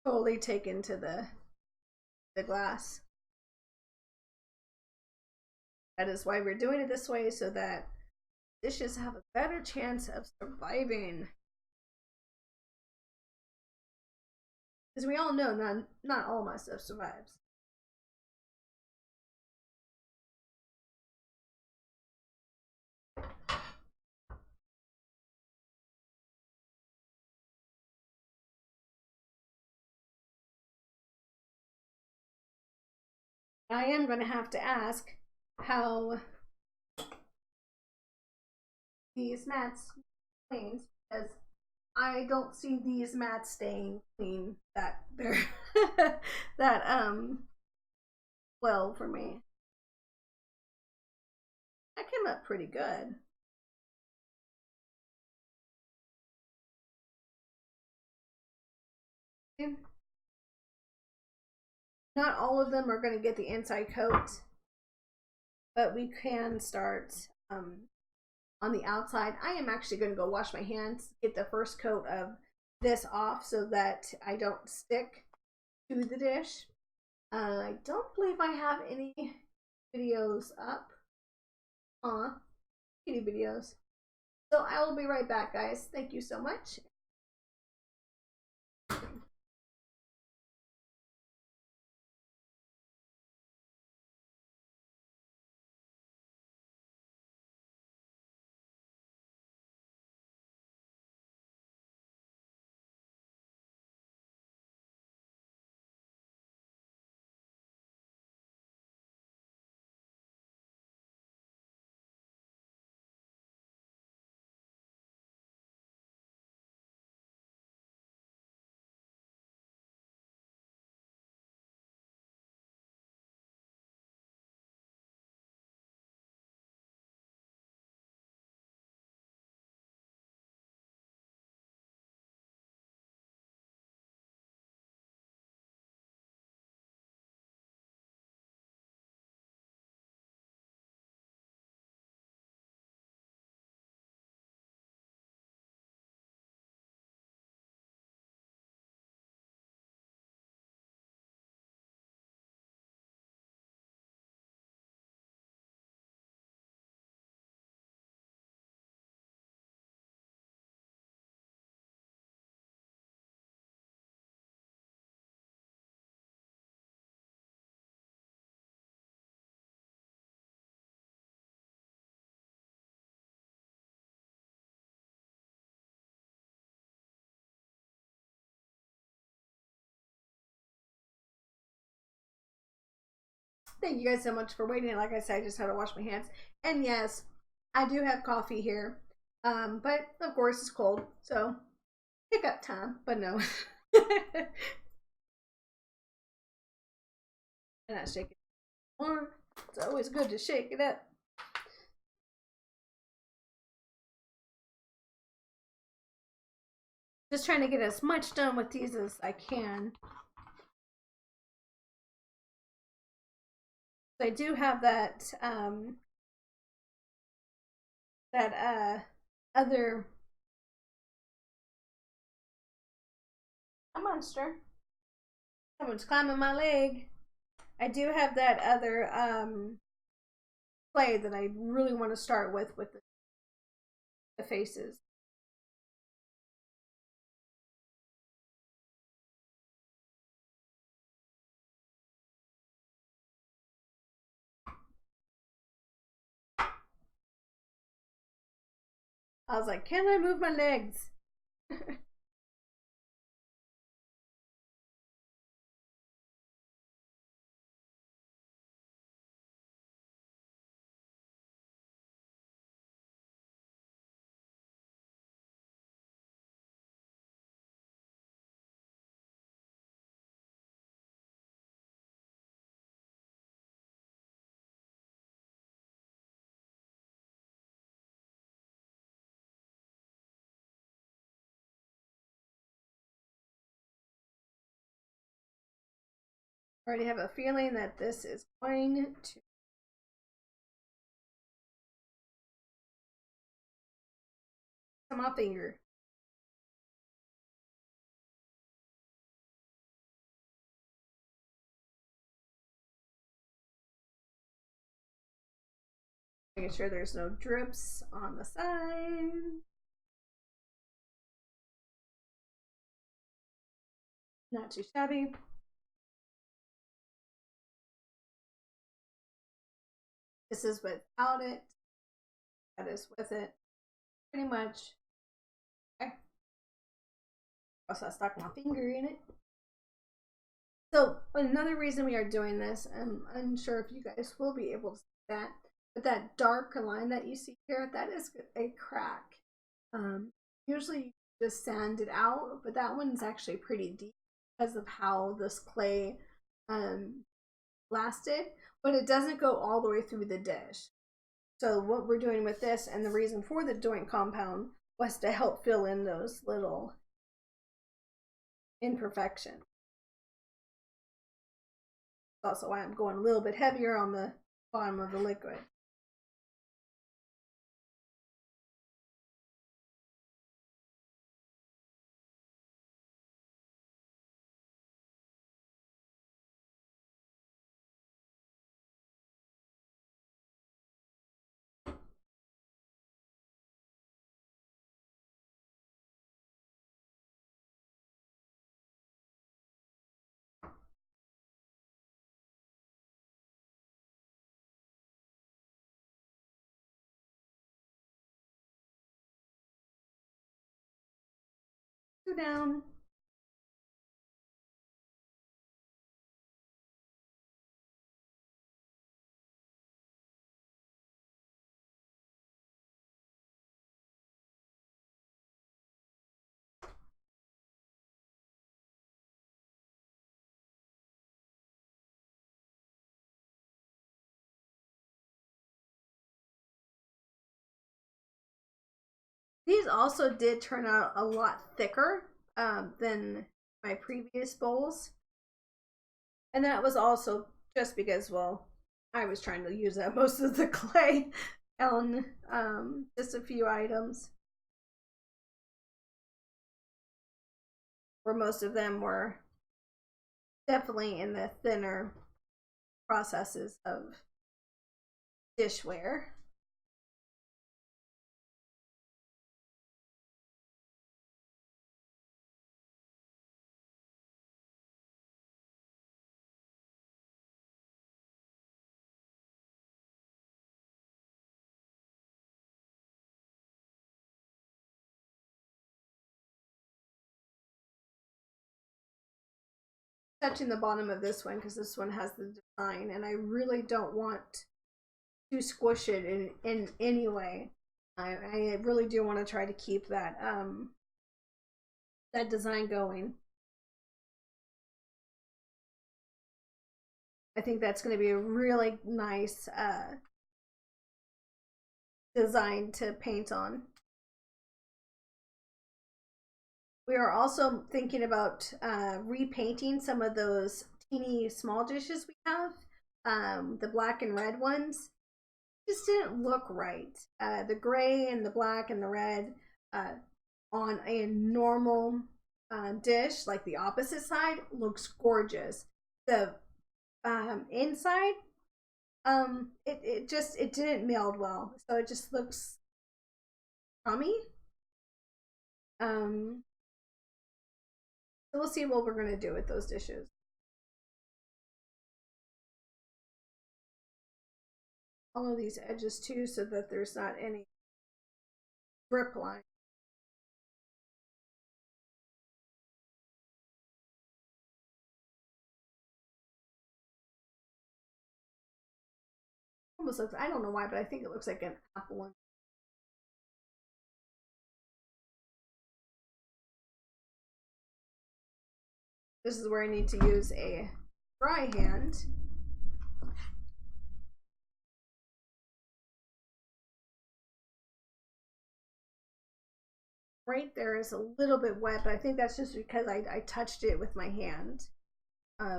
totally taken to the glass. That is why we're doing it this way, so that dishes have a better chance of surviving. Because we all know not all my stuff survives. I am going to have to ask how these mats clean, because I don't see these mats staying clean that they're that well for me. That came up pretty good. Not all of them are going to get the inside coat, but we can start on the outside. I am actually going to go wash my hands, get the first coat of this off so that I don't stick to the dish. I don't believe I have any videos up. kitty videos. So I will be right back, guys. Thank you so much. Thank you guys so much for waiting. Like I said, I just had to wash my hands. And yes, I do have coffee here. But of course it's cold, so hiccup time, but no. And I shake it more. It's always good to shake it up. Just trying to get as much done with these as I can. I do have that other a monster. Someone's climbing my leg. I do have that other clay that I really want to start with the faces. I was like, can I move my legs? I already have a feeling that this is going to come off finger. Making sure there's no drips on the side. Not too shabby. This is without it. That is with it. Pretty much. Okay. Also, I stuck my finger in it. So another reason we are doing this, and I'm unsure if you guys will be able to see that, but that dark line that you see here, that is a crack. Usually you just sand it out, but that one's actually pretty deep because of how this clay lasted, but it doesn't go all the way through the dish. So what we're doing with this, and the reason for the joint compound, was to help fill in those little imperfections. Also why I'm going a little bit heavier on the bottom of the liquid. down. These also did turn out a lot thicker than my previous bowls. And that was also just because, well, I was trying to use up most of the clay on just a few items. Where most of them were definitely in the thinner processes of dishware. Touching the bottom of this one because this one has the design, and I really don't want to squish it in any way. I really do want to try to keep that that design going. I think that's going to be a really nice design to paint on. We are also thinking about repainting some of those teeny small dishes we have. The black and red ones just didn't look right. The gray and the black and the red on a normal dish, like the opposite side, looks gorgeous. The inside, it didn't meld well, so it just looks crummy. So we'll see what we're gonna do with those dishes. All of these edges too, so that there's not any drip line. Almost looks, I don't know why, but I think it looks like an apple one. This is where I need to use a dry hand. Right there is a little bit wet, but I think that's just because I touched it with my hand. I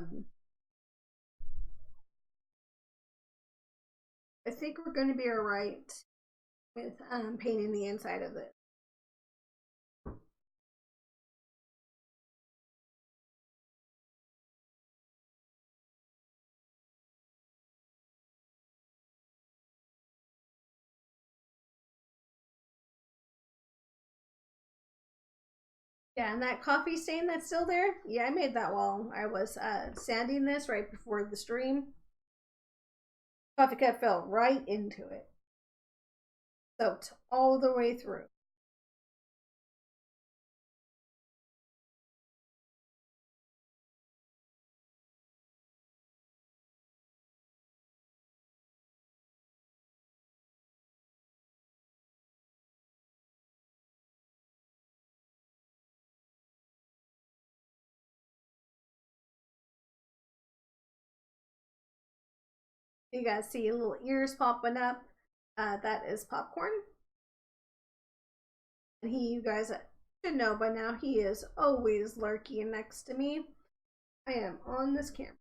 think we're going to be all right with painting the inside of it. Yeah, and that coffee stain that's still there, yeah, I made that while I was sanding this right before the stream. Coffee cup fell right into it. Soaked all the way through. You guys see little ears popping up. That is popcorn. And you guys should know by now, he is always lurking next to me. I am on this camera.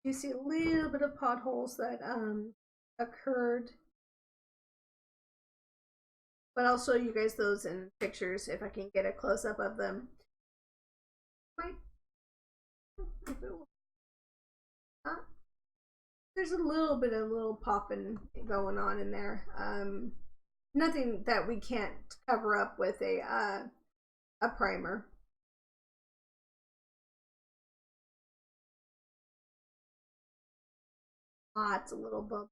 You see a little bit of potholes that occurred, but I'll show you guys those in pictures if I can get a close up of them. There's a little bit of little popping going on in there. Nothing that we can't cover up with a primer. Lots of little bumps.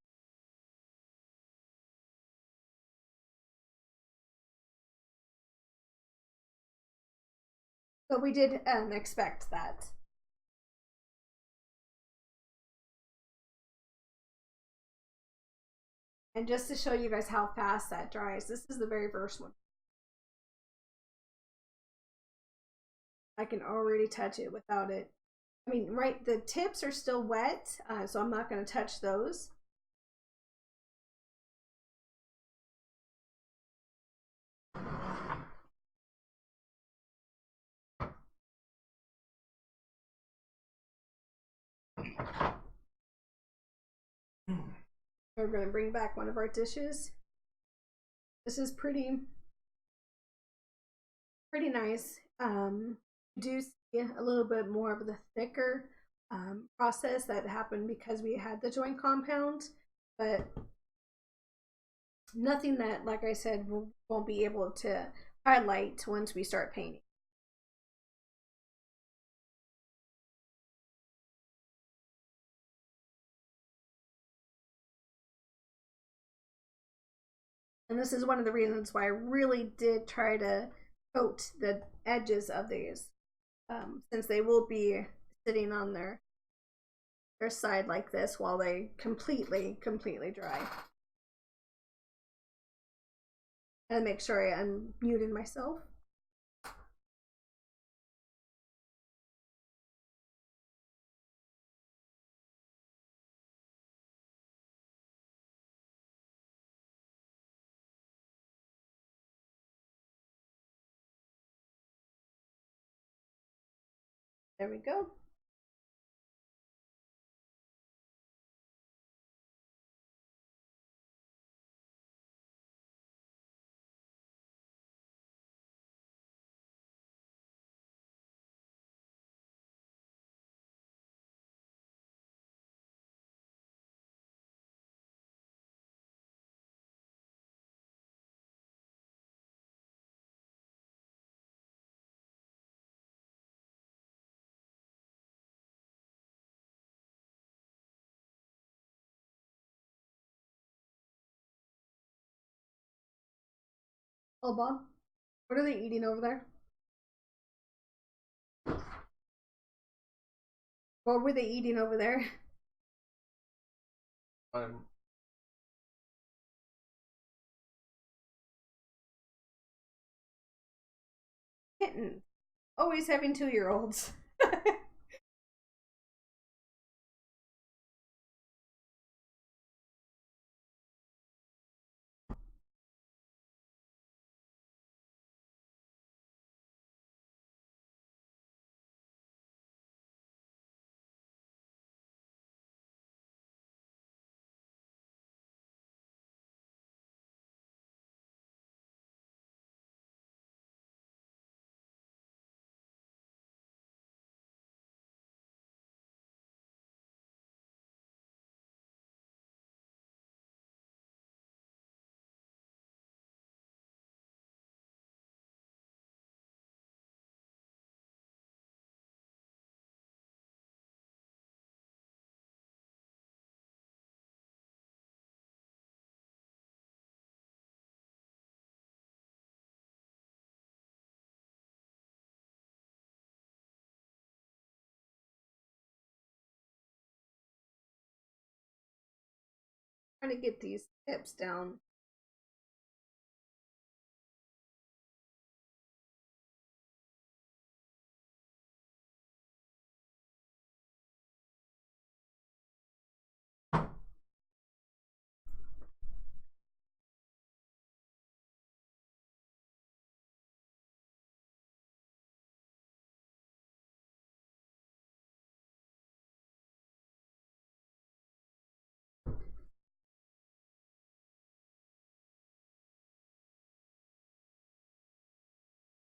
But we did expect that. And just to show you guys how fast that dries, this is the very first one. I can already touch it without it. I mean, right, the tips are still wet, so I'm not going to touch those. We're going to bring back one of our dishes. This is pretty nice. You do see a little bit more of the thicker process that happened because we had the joint compound, but nothing that, like I said, we won't be able to highlight once we start painting. And this is one of the reasons why I really did try to coat the edges of these, since they will be sitting on their side like this while they completely dry. And make sure I unmuted myself. There we go. Oh, Bob, what are they eating over there? What were they eating over there? Kittens. Always having 2-year-olds. Trying to get these tips down.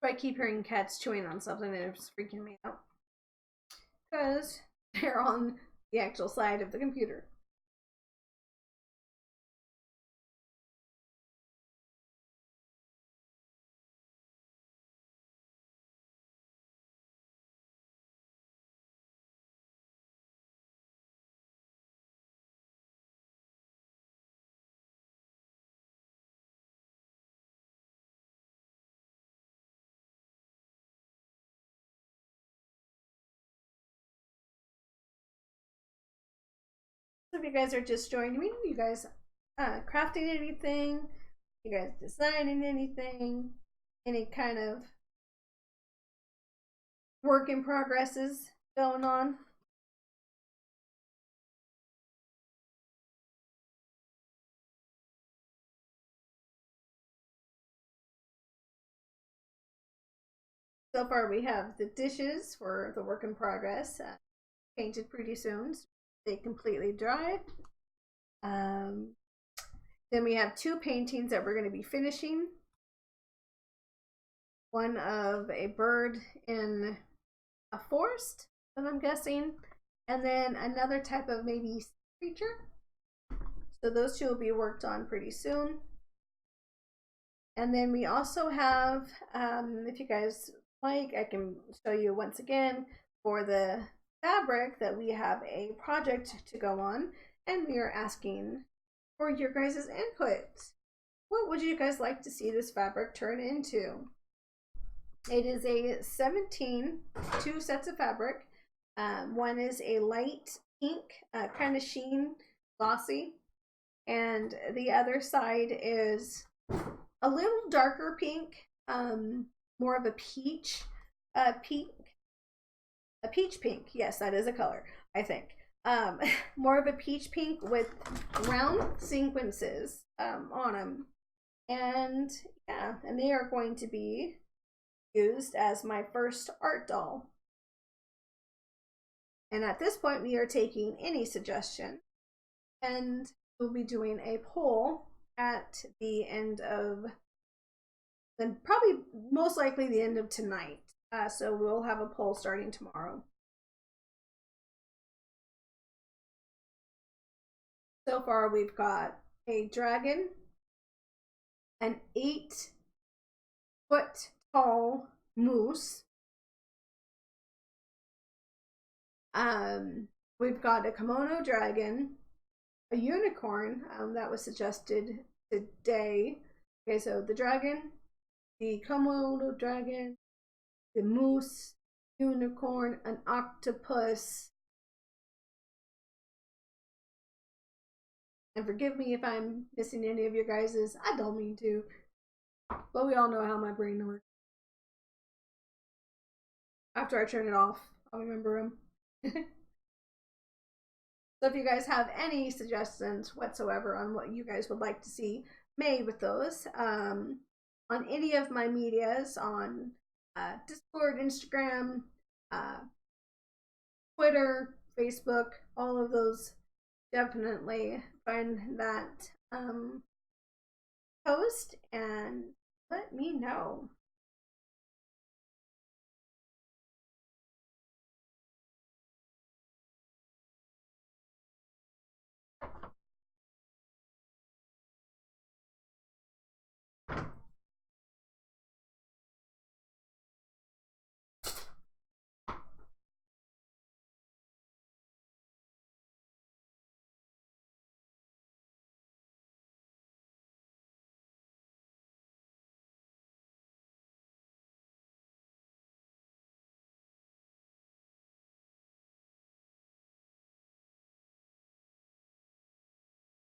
So I keep hearing cats chewing on something and it's freaking me out. Because they're on the actual side of the computer. So if you guys are just joining me, you guys crafting anything, you guys designing anything, any kind of work in progresses going on. So far we have the dishes for the work in progress, painted pretty soon. So they completely dry. Then we have two paintings that we're going to be finishing. One of a bird in a forest, that I'm guessing, and then another type of maybe creature. So those two will be worked on pretty soon. And then we also have, if you guys like, I can show you once again for the fabric that we have a project to go on, and we are asking for your guys' input. What would you guys like to see this fabric turn into? It is a 17, two sets of fabric. One is a light pink, kind of sheen, glossy, and the other side is a little darker pink, more of a peach pink, a peach pink. Yes, that is a color, I think. More of a peach pink with round sequences on them, and yeah, and they are going to be used as my first art doll. And at this point, we are taking any suggestion, and we'll be doing a poll at the end of, then probably most likely the end of tonight. So we'll have a poll starting tomorrow. So far, we've got a dragon, an 8-foot tall moose. We've got a kimono dragon, a unicorn that was suggested today. Okay, so the dragon, the kimono dragon, the moose, unicorn, an octopus. And forgive me if I'm missing any of your guys's. I don't mean to, but we all know how my brain works. After I turn it off, I'll remember them. So if you guys have any suggestions whatsoever on what you guys would like to see made with those, on any of my medias, on Discord, Instagram, Twitter, Facebook, all of those, definitely find that post and let me know.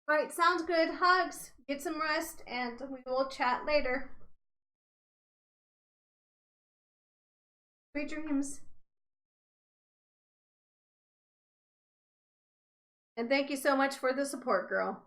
All right, sounds good. Hugs. Get some rest, and we will chat later. Sweet dreams. And thank you so much for the support, girl.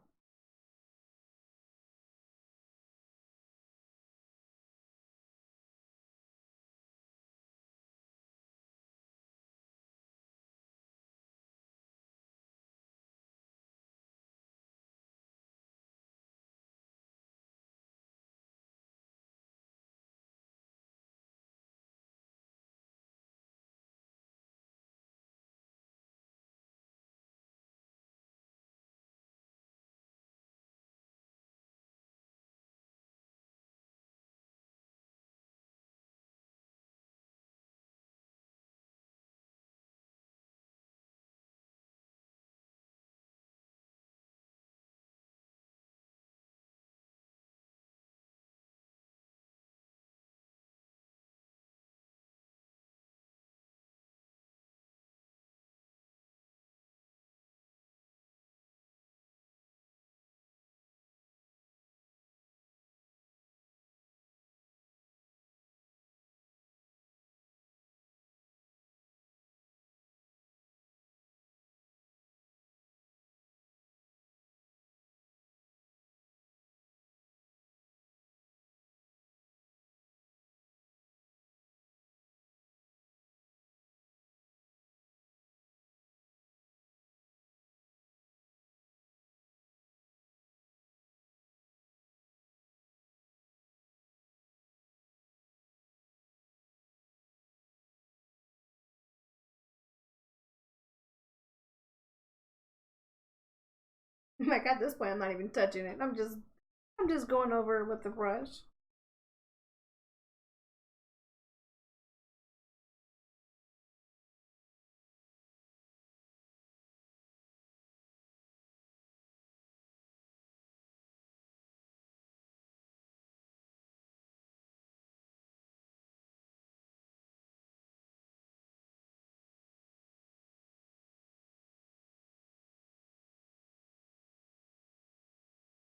Like at this point, I'm not even touching it. I'm just going over it with the brush.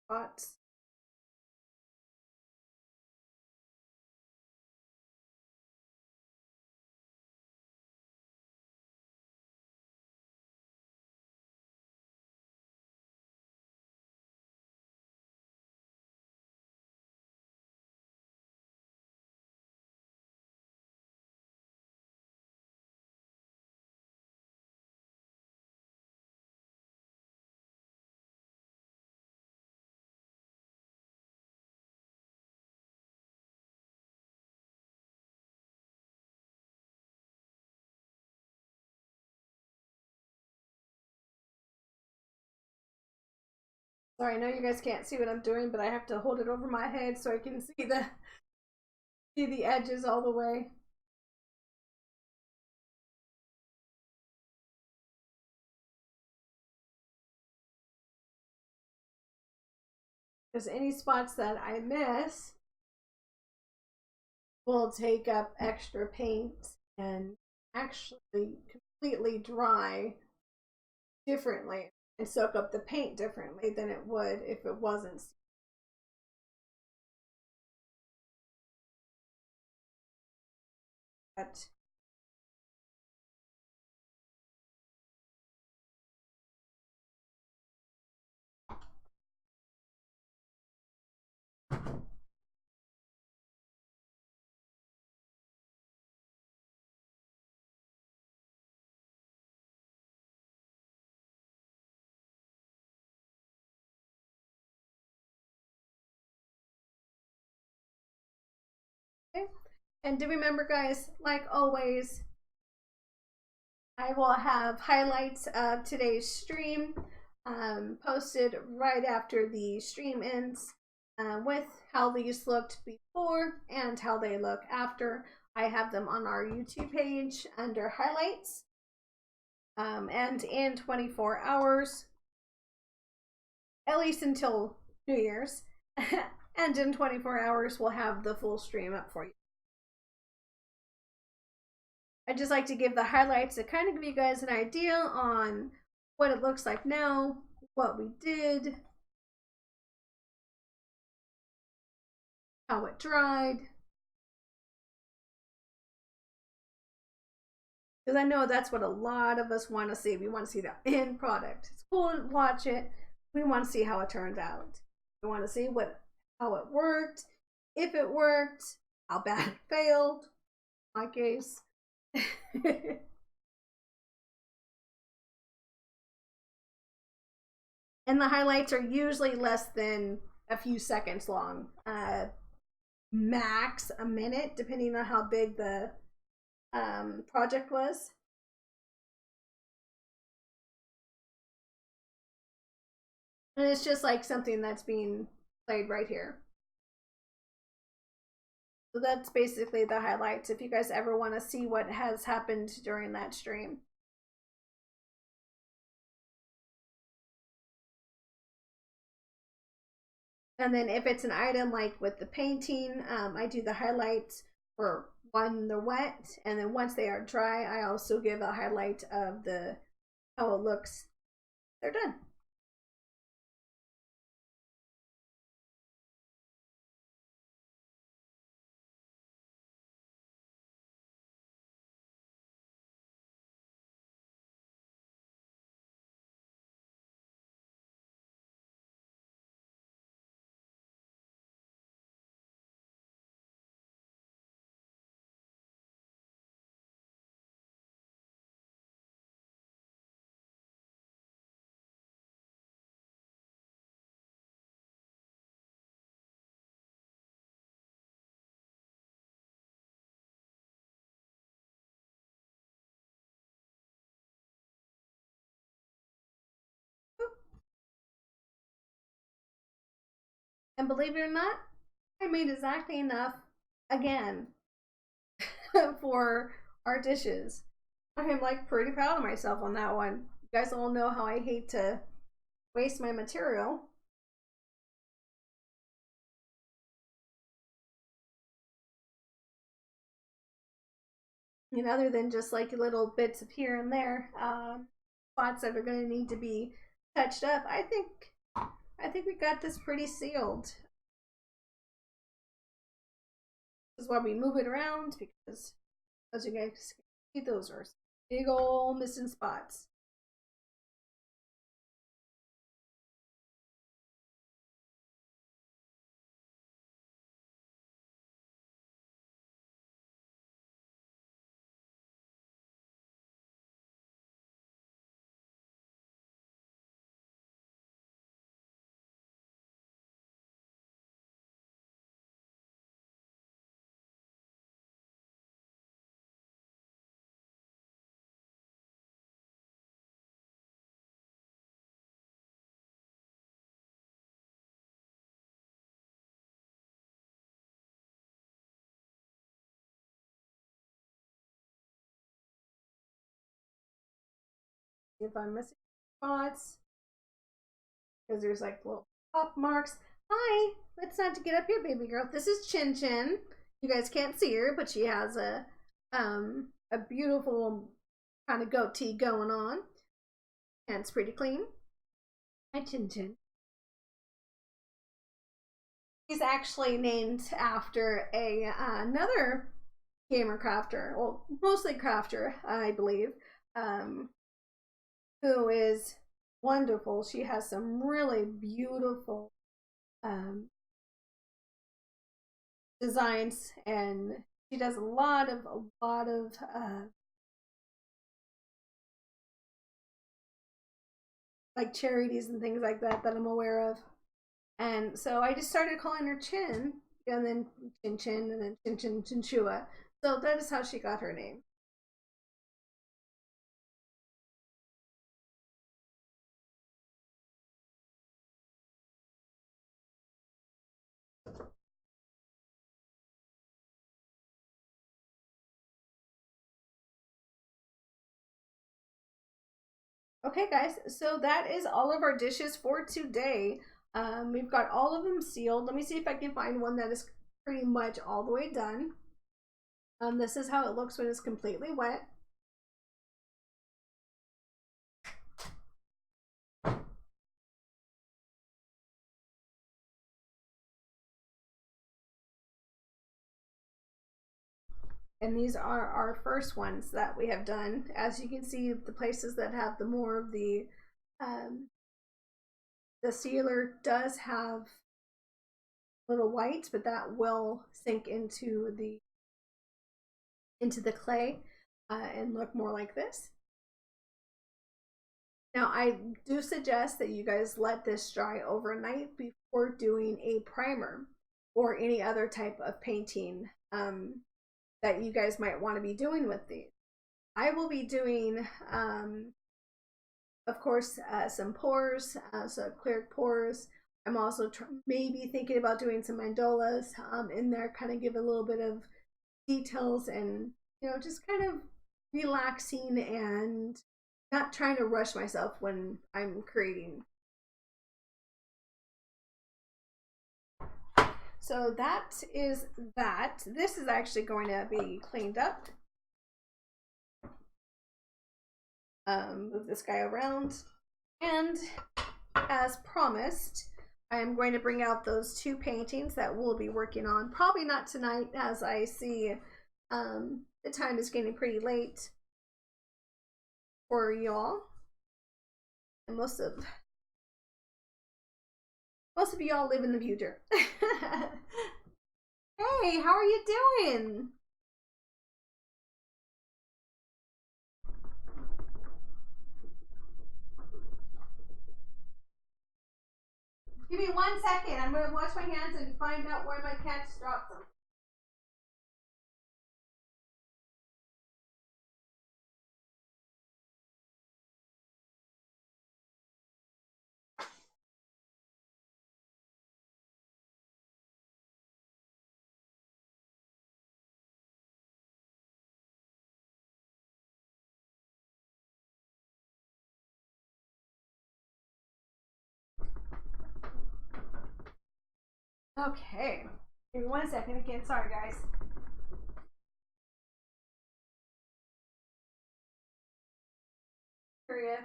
Spots. Sorry, I know you guys can't see what I'm doing, but I have to hold it over my head so I can see the edges all the way. Because any spots that I miss will take up extra paint and actually completely dry differently and soak up the paint differently than it would if it wasn't. But okay. And do remember, guys, like always, I will have highlights of today's stream posted right after the stream ends with how these looked before and how they look after. I have them on our YouTube page under highlights. And in 24 hours, at least until New Year's, and in 24 hours, we'll have the full stream up for you. I just like to give the highlights to kind of give you guys an idea on what it looks like now, what we did, how it dried. Because I know that's what a lot of us want to see. We want to see the end product. It's cool to watch it. We want to see how it turns out. We want to see how it worked, if it worked, how bad it failed. My case. And the highlights are usually less than a few seconds long, max a minute, depending on how big the project was. And it's just like something that's being played right here. So that's basically the highlights if you guys ever want to see what has happened during that stream. And then if it's an item like with the painting, I do the highlights for when they're wet, and then once they are dry, I also give a highlight of how it looks. They're done. And believe it or not, I made exactly enough again for our dishes. I'm like pretty proud of myself on that one. You guys all know how I hate to waste my material. And other than just like little bits of here and there, spots that are going to need to be touched up, I think we got this pretty sealed. This is why we move it around, because as you guys can see, those are big old missing spots. If I'm missing spots, because there's like little pop marks. Hi, let's not get up here, baby girl. This is Chin Chin. You guys can't see her, but she has a beautiful kind of goatee going on, and it's pretty clean. Hi, Chin Chin. He's actually named after another gamer crafter, well, mostly crafter, I believe, um, who is wonderful. She has some really beautiful um, designs, and she does a lot of like charities and things like that that I'm aware of. And so I just started calling her Chin, and then Chin Chin, and then Chin Chin Chinchua. So that is how she got her name. Okay, guys, so that is all of our dishes for today. We've got all of them sealed. Let me see if I can find one that is pretty much all the way done. This is how it looks when it's completely wet. And these are our first ones that we have done. As you can see, the places that have the more of um, the sealer does have little white, but that will sink into the clay and look more like this. Now, I do suggest that you guys let this dry overnight before doing a primer or any other type of painting that you guys might want to be doing with these. I will be doing, of course, some pores, so clear pores. I'm also maybe thinking about doing some mandolas in there, kind of give a little bit of details and, just kind of relaxing and not trying to rush myself when I'm creating. So that is that. This is actually going to be cleaned up. Move this guy around. And as promised, I am going to bring out those two paintings that we'll be working on. Probably not tonight, as I see the time is getting pretty late for y'all. And most of y'all live in the future. Hey, how are you doing? Give me 1 second. I'm going to wash my hands and find out where my cats dropped them. Okay. Give me 1 second again. Sorry, guys. Area.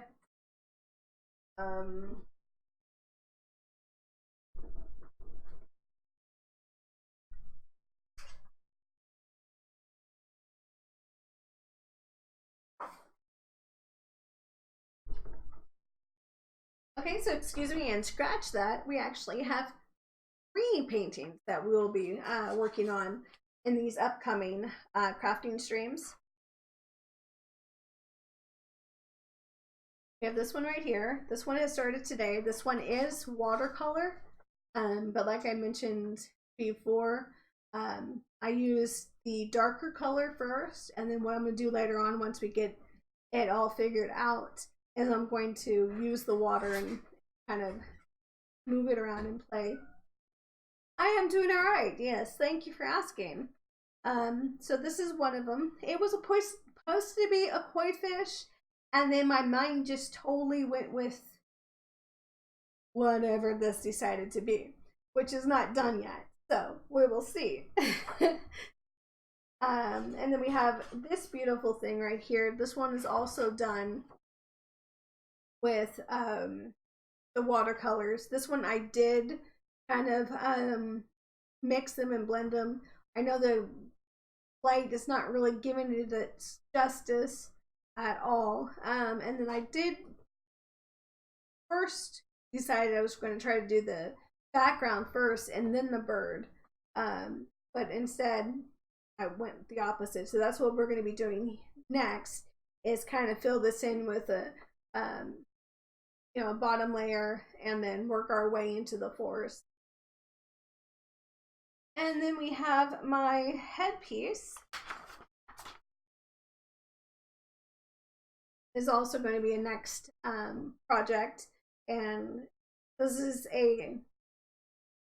Um. Okay, so excuse me and scratch that. We actually have 3 paintings that we will be working on in these upcoming crafting streams. We have this one right here. This one has started today. This one is watercolor, but like I mentioned before, I use the darker color first, and then what I'm going to do later on, once we get it all figured out, is I'm going to use the water and kind of move it around and play. I am doing all right. Yes, thank you for asking. So this is one of them. It was supposed to be a koi fish, and then my mind just totally went with whatever this decided to be, which is not done yet. So we will see. And then we have this beautiful thing right here. This one is also done with the watercolors. This one I did kind of mix them and blend them. I know the light is not really giving it its justice at all. And then I did first decided I was going to try to do the background first and then the bird. But instead I went the opposite. So that's what we're going to be doing next, is kind of fill this in with a a bottom layer and then work our way into the forest. And then we have my headpiece. Is also going to be a next project, and this is I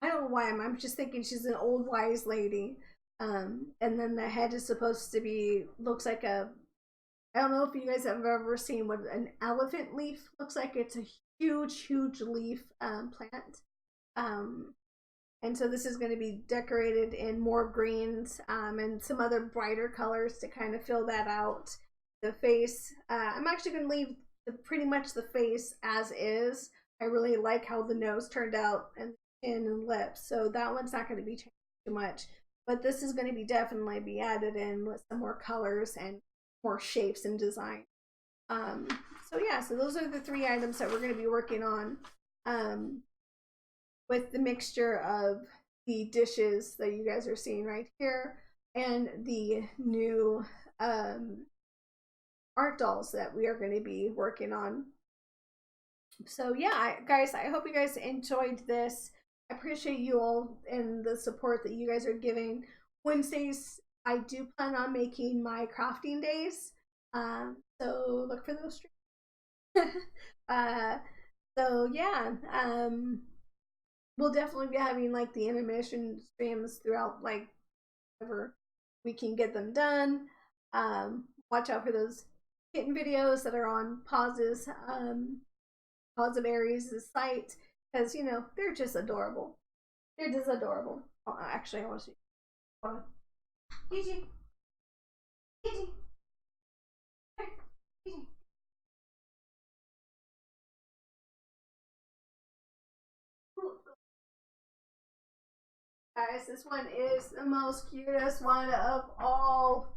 don't know why I'm just thinking she's an old wise lady, and then the head is supposed to be, looks like a, I don't know if you guys have ever seen what an elephant leaf looks like. It's a huge leaf plant, and so this is going to be decorated in more greens and some other brighter colors to kind of fill that out. The face, I'm actually going to leave pretty much the face as is. I really like how the nose turned out, and chin and lips, so that one's not going to be changed too much. But this is going to be definitely be added in with some more colors and more shapes and design. So yeah, so those are the 3 items that we're going to be working on with the mixture of the dishes that you guys are seeing right here and the new art dolls that we are going to be working on. So yeah, guys, I hope you guys enjoyed this. I appreciate you all and the support that you guys are giving. Wednesdays, I do plan on making my crafting days. So look for those streams. So yeah, we'll definitely be having like the intermission streams throughout, like whenever we can get them done. Watch out for those kitten videos that are on Paws' Paws of Aries' site, because they're just adorable. They're just adorable. Oh, actually, I want to see. Hold on. Gigi. Gigi. Gigi. Guys, this one is the most cutest one of all.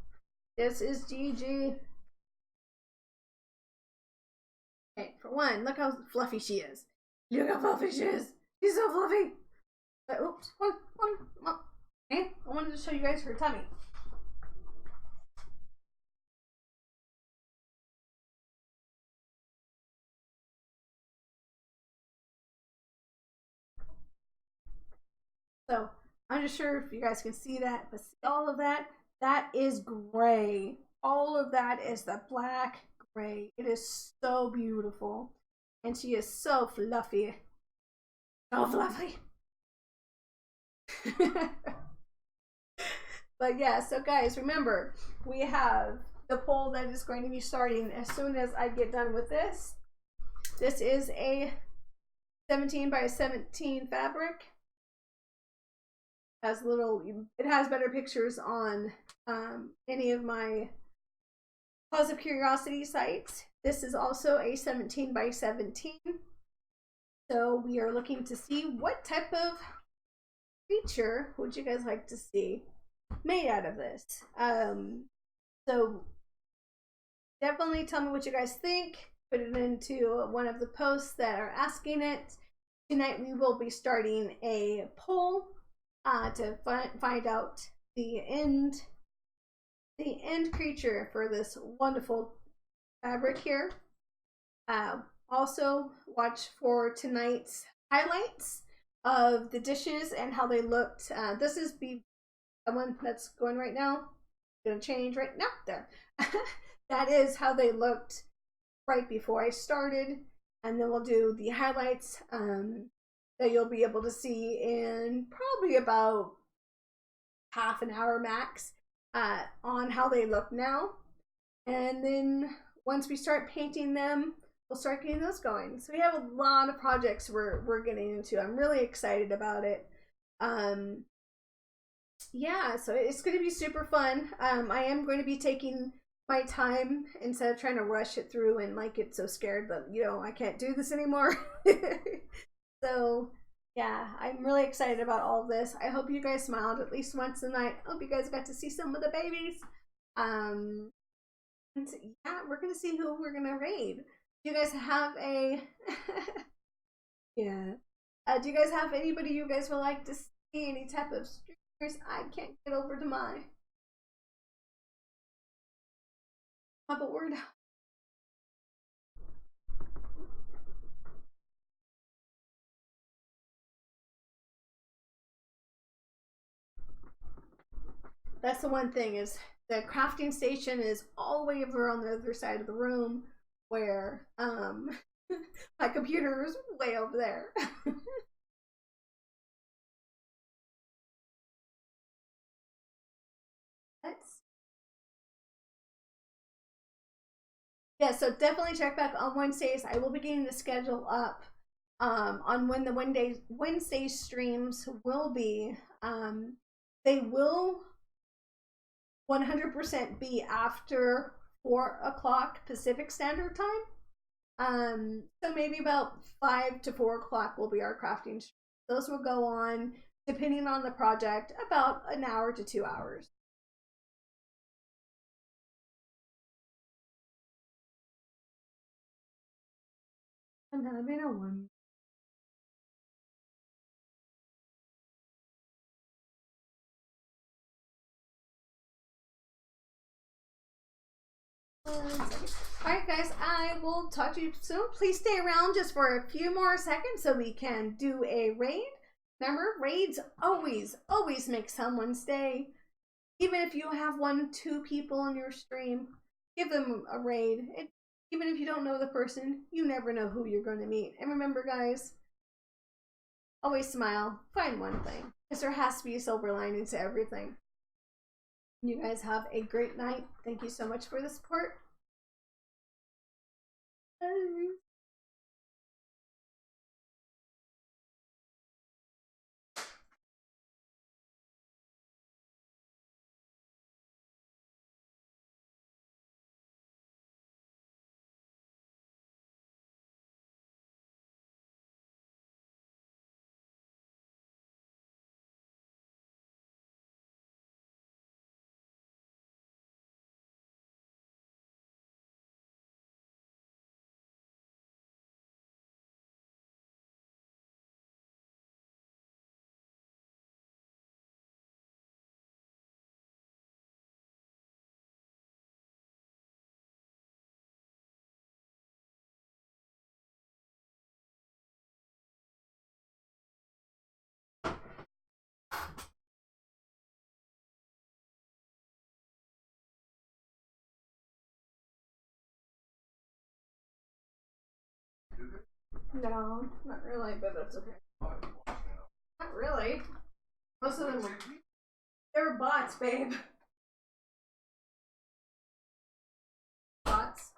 This is Gigi. Okay, for one, look how fluffy she is. Look how fluffy she is. She's so fluffy. But, oops, one. Okay, I wanted to show you guys her tummy. So, I'm just sure if you guys can see that, but see all of that? That is gray. All of that is the black gray. It is so beautiful. And she is so fluffy. So fluffy. But yeah, so guys, remember, we have the poll that is going to be starting as soon as I get done with this. This is a 17 by 17 fabric. Has little, it has better pictures on any of my Paws of Curiosity sites. This is also a 17 by 17. So we are looking to see what type of creature would you guys like to see made out of this. So definitely tell me what you guys think. Put it into one of the posts that are asking it. Tonight we will be starting a poll to find out the end creature for this wonderful fabric here. Also watch for tonight's highlights of the dishes and how they looked. This is the one that's going right now. Gonna change right now. There. That is how they looked right before I started, and then we'll do the highlights that you'll be able to see in probably about half an hour max on how they look now. And then once we start painting them, we'll start getting those going. So we have a lot of projects we're getting into. I'm really excited about it. Yeah, so it's going to be super fun. I am going to be taking my time instead of trying to rush it through and like get so scared that, you know, I can't do this anymore. So yeah, I'm really excited about all of this. I hope you guys smiled at least once tonight. I hope you guys got to see some of the babies. And yeah, we're gonna see who we're gonna raid. Do you guys have a yeah? Do you guys have anybody you guys would like to see? Any type of streamers? I can't get over to my board. That's the one thing, is the crafting station is all the way over on the other side of the room, where my computer is way over there. Let's Yeah, so definitely check back on Wednesdays. I will be getting the schedule up on when the Wednesday streams will be. They will 100% be after 4 o'clock Pacific Standard Time. So maybe about 5 to 4 o'clock will be our crafting streams. Those will go on, depending on the project, about an hour to 2 hours. I'm having a one. Alright guys, I will talk to you soon. Please stay around just for a few more seconds so we can do a raid. Remember, raids always make someone stay. Even if you have 1-2 people in your stream, give them a raid. Even if you don't know the person, you never know who you're going to meet. And remember guys, always smile. Find one thing, because there has to be a silver lining to everything. You guys have a great night. Thank you so much for the support. Bye. No, not really, but that's okay. Not really. Most of them were, they were bots, babe. Bots.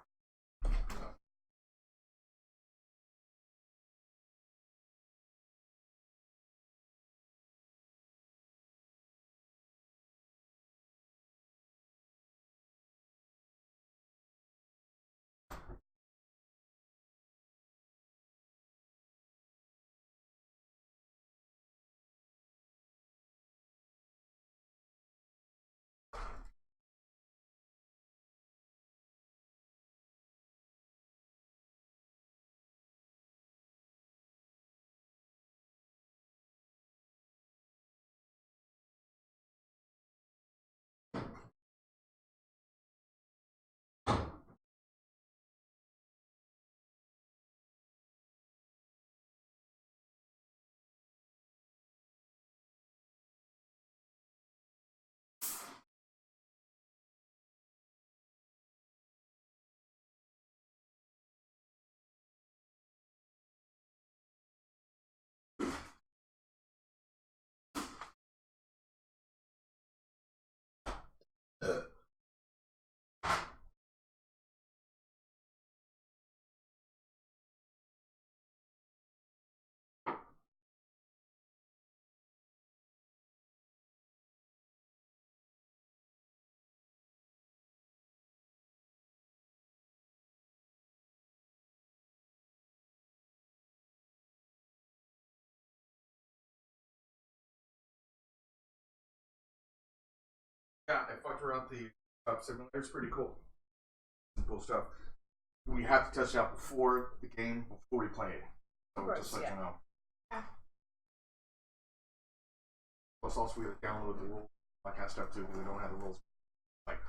Yeah, I fucked around the simulator. It's pretty cool. Cool stuff. We have to test it out before the game, before we play it. So course, just let yeah. you know. Yeah. Plus, also we download the rules, that kind of stuff too, because we don't have the rules. Like,